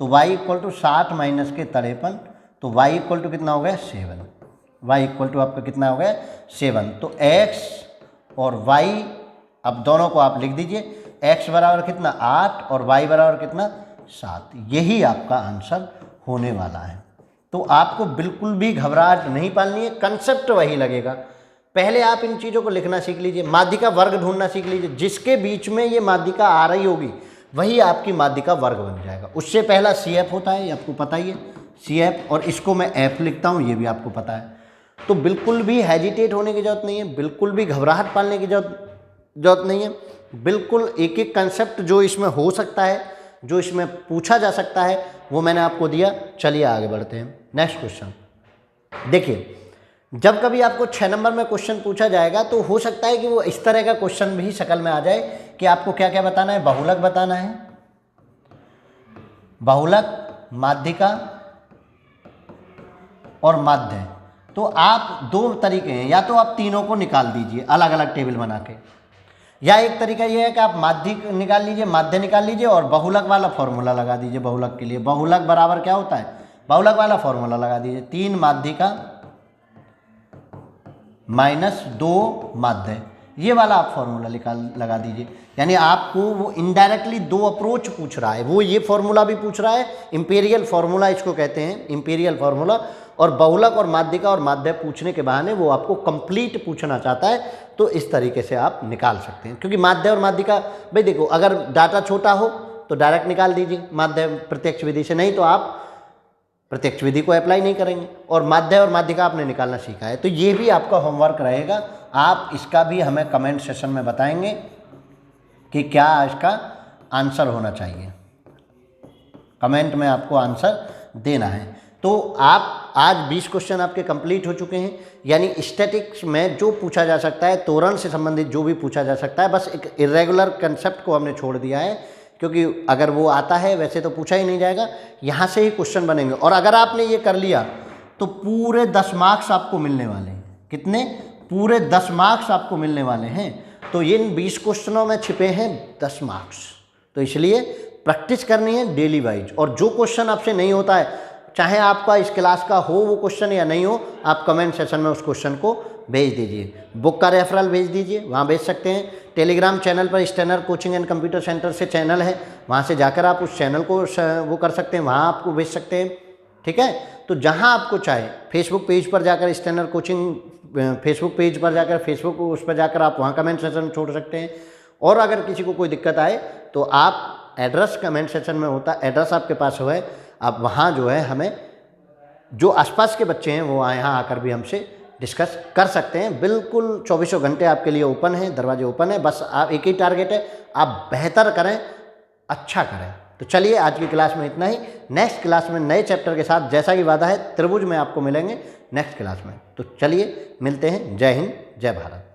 तो y इक्वल टू 60 माइनस के 53, तो y इक्वल टू कितना हो गया? 7। y इक्वल टू आपका कितना हो गया? 7। तो x और y अब दोनों को आप लिख दीजिए। x बराबर कितना? 8 और y बराबर कितना? 7। यही आपका आंसर होने वाला है। तो आपको बिल्कुल भी घबराहट नहीं पालनी है, कंसेप्ट वही लगेगा। पहले आप इन चीज़ों को लिखना सीख लीजिए, माध्यिका वर्ग ढूंढना सीख लीजिए। जिसके बीच में ये माध्यिका आ रही होगी वही आपकी माध्यिका वर्ग बन जाएगा। उससे पहला CF होता है, ये आपको पता ही है, CF, और इसको मैं F लिखता हूँ, ये भी आपको पता है। तो बिल्कुल भी हेजिटेट होने की ज़रूरत नहीं है, बिल्कुल भी घबराहट पालने की जरूरत नहीं है। बिल्कुल एक एक कंसेप्ट जो इसमें हो सकता है, जो इसमें पूछा जा सकता है, वो मैंने आपको दिया। चलिए आगे बढ़ते हैं। नेक्स्ट क्वेश्चन देखिए, जब कभी आपको 6 नंबर में क्वेश्चन पूछा जाएगा तो हो सकता है कि वो इस तरह का क्वेश्चन भी शक्ल में आ जाए कि आपको क्या क्या बताना है? बहुलक बताना है, बहुलक, माध्यिका और माध्य। तो आप दो तरीके हैं, या तो आप तीनों को निकाल दीजिए अलग अलग टेबल बना के, या एक तरीका ये है कि आप माध्यिक निकाल लीजिए, माध्य निकाल लीजिए और बहुलक वाला फॉर्मूला लगा दीजिए। बहुलक के लिए बहुलक बराबर क्या होता है? बहुलक वाला फॉर्मूला लगा दीजिए। 3 माध्यिका माइनस 2 माध्य, ये वाला आप फॉर्मूला लगा दीजिए। यानी आपको वो इनडायरेक्टली 2 अप्रोच पूछ रहा है, वो ये फॉर्मूला भी पूछ रहा है, इंपीरियल फॉर्मूला इसको कहते हैं, इंपीरियल फॉर्मूला, और बहुलक और माध्यिका और माध्य पूछने के बहाने वो आपको कंप्लीट पूछना चाहता है। तो इस तरीके से आप निकाल सकते हैं, क्योंकि माध्य और माध्यिका, भाई देखो, अगर डाटा छोटा हो तो डायरेक्ट निकाल दीजिए माध्य प्रत्यक्ष विधि से, नहीं तो आप प्रत्यक्ष विधि को अप्लाई नहीं करेंगे। और माध्य और माध्यिका आपने निकालना सीखा है, तो ये भी आपका होमवर्क रहेगा। आप इसका भी हमें कमेंट सेशन में बताएंगे कि क्या इसका आंसर होना चाहिए। कमेंट में आपको आंसर देना है। तो आप आज 20 क्वेश्चन आपके कंप्लीट हो चुके हैं। यानी स्टैटिक्स में जो पूछा जा सकता है, त्वरण से संबंधित जो भी पूछा जा सकता है, बस एक इरेगुलर कंसेप्ट को हमने छोड़ दिया है, क्योंकि अगर वो आता है वैसे तो पूछा ही नहीं जाएगा, यहाँ से ही क्वेश्चन बनेंगे। और अगर आपने ये कर लिया तो पूरे 10 मार्क्स आपको मिलने वाले हैं। कितने? पूरे 10 मार्क्स आपको मिलने वाले हैं। तो इन 20 क्वेश्चनों में छिपे हैं 10 मार्क्स। तो इसलिए प्रैक्टिस करनी है डेली वाइज, और जो क्वेश्चन आपसे नहीं होता है, चाहे आपका इस क्लास का हो वो क्वेश्चन या नहीं हो, आप कमेंट सेशन में उस क्वेश्चन को भेज दीजिए। बुक का रेफरल भेज दीजिए, वहाँ भेज सकते हैं। टेलीग्राम चैनल पर strainer coaching and computer centre से चैनल है, वहाँ से जाकर आप उस चैनल को वो कर सकते हैं, वहाँ आपको भेज सकते हैं। ठीक है, तो जहाँ आपको चाहे, फेसबुक पेज पर जाकर स्टैनर कोचिंग फेसबुक पेज पर जाकर, फेसबुक उस पर जाकर आप वहाँ कमेंट सेशन छोड़ सकते हैं। और अगर किसी को कोई दिक्कत आए तो आप एड्रेस कमेंट सेशन में होता, एड्रेस आपके पास हो है, आप वहाँ जो है हमें, जो आसपास के बच्चे हैं वो यहाँ आकर भी हमसे डिस्कस कर सकते हैं। बिल्कुल 24 घंटे आपके लिए ओपन है, दरवाजे ओपन है। बस आप, एक ही टारगेट है, आप बेहतर करें, अच्छा करें। तो चलिए आज की क्लास में इतना ही। नेक्स्ट क्लास में नए चैप्टर के साथ, जैसा कि वादा है, त्रिभुज में आपको मिलेंगे नेक्स्ट क्लास में। तो चलिए मिलते हैं। जय हिंद, जय भारत।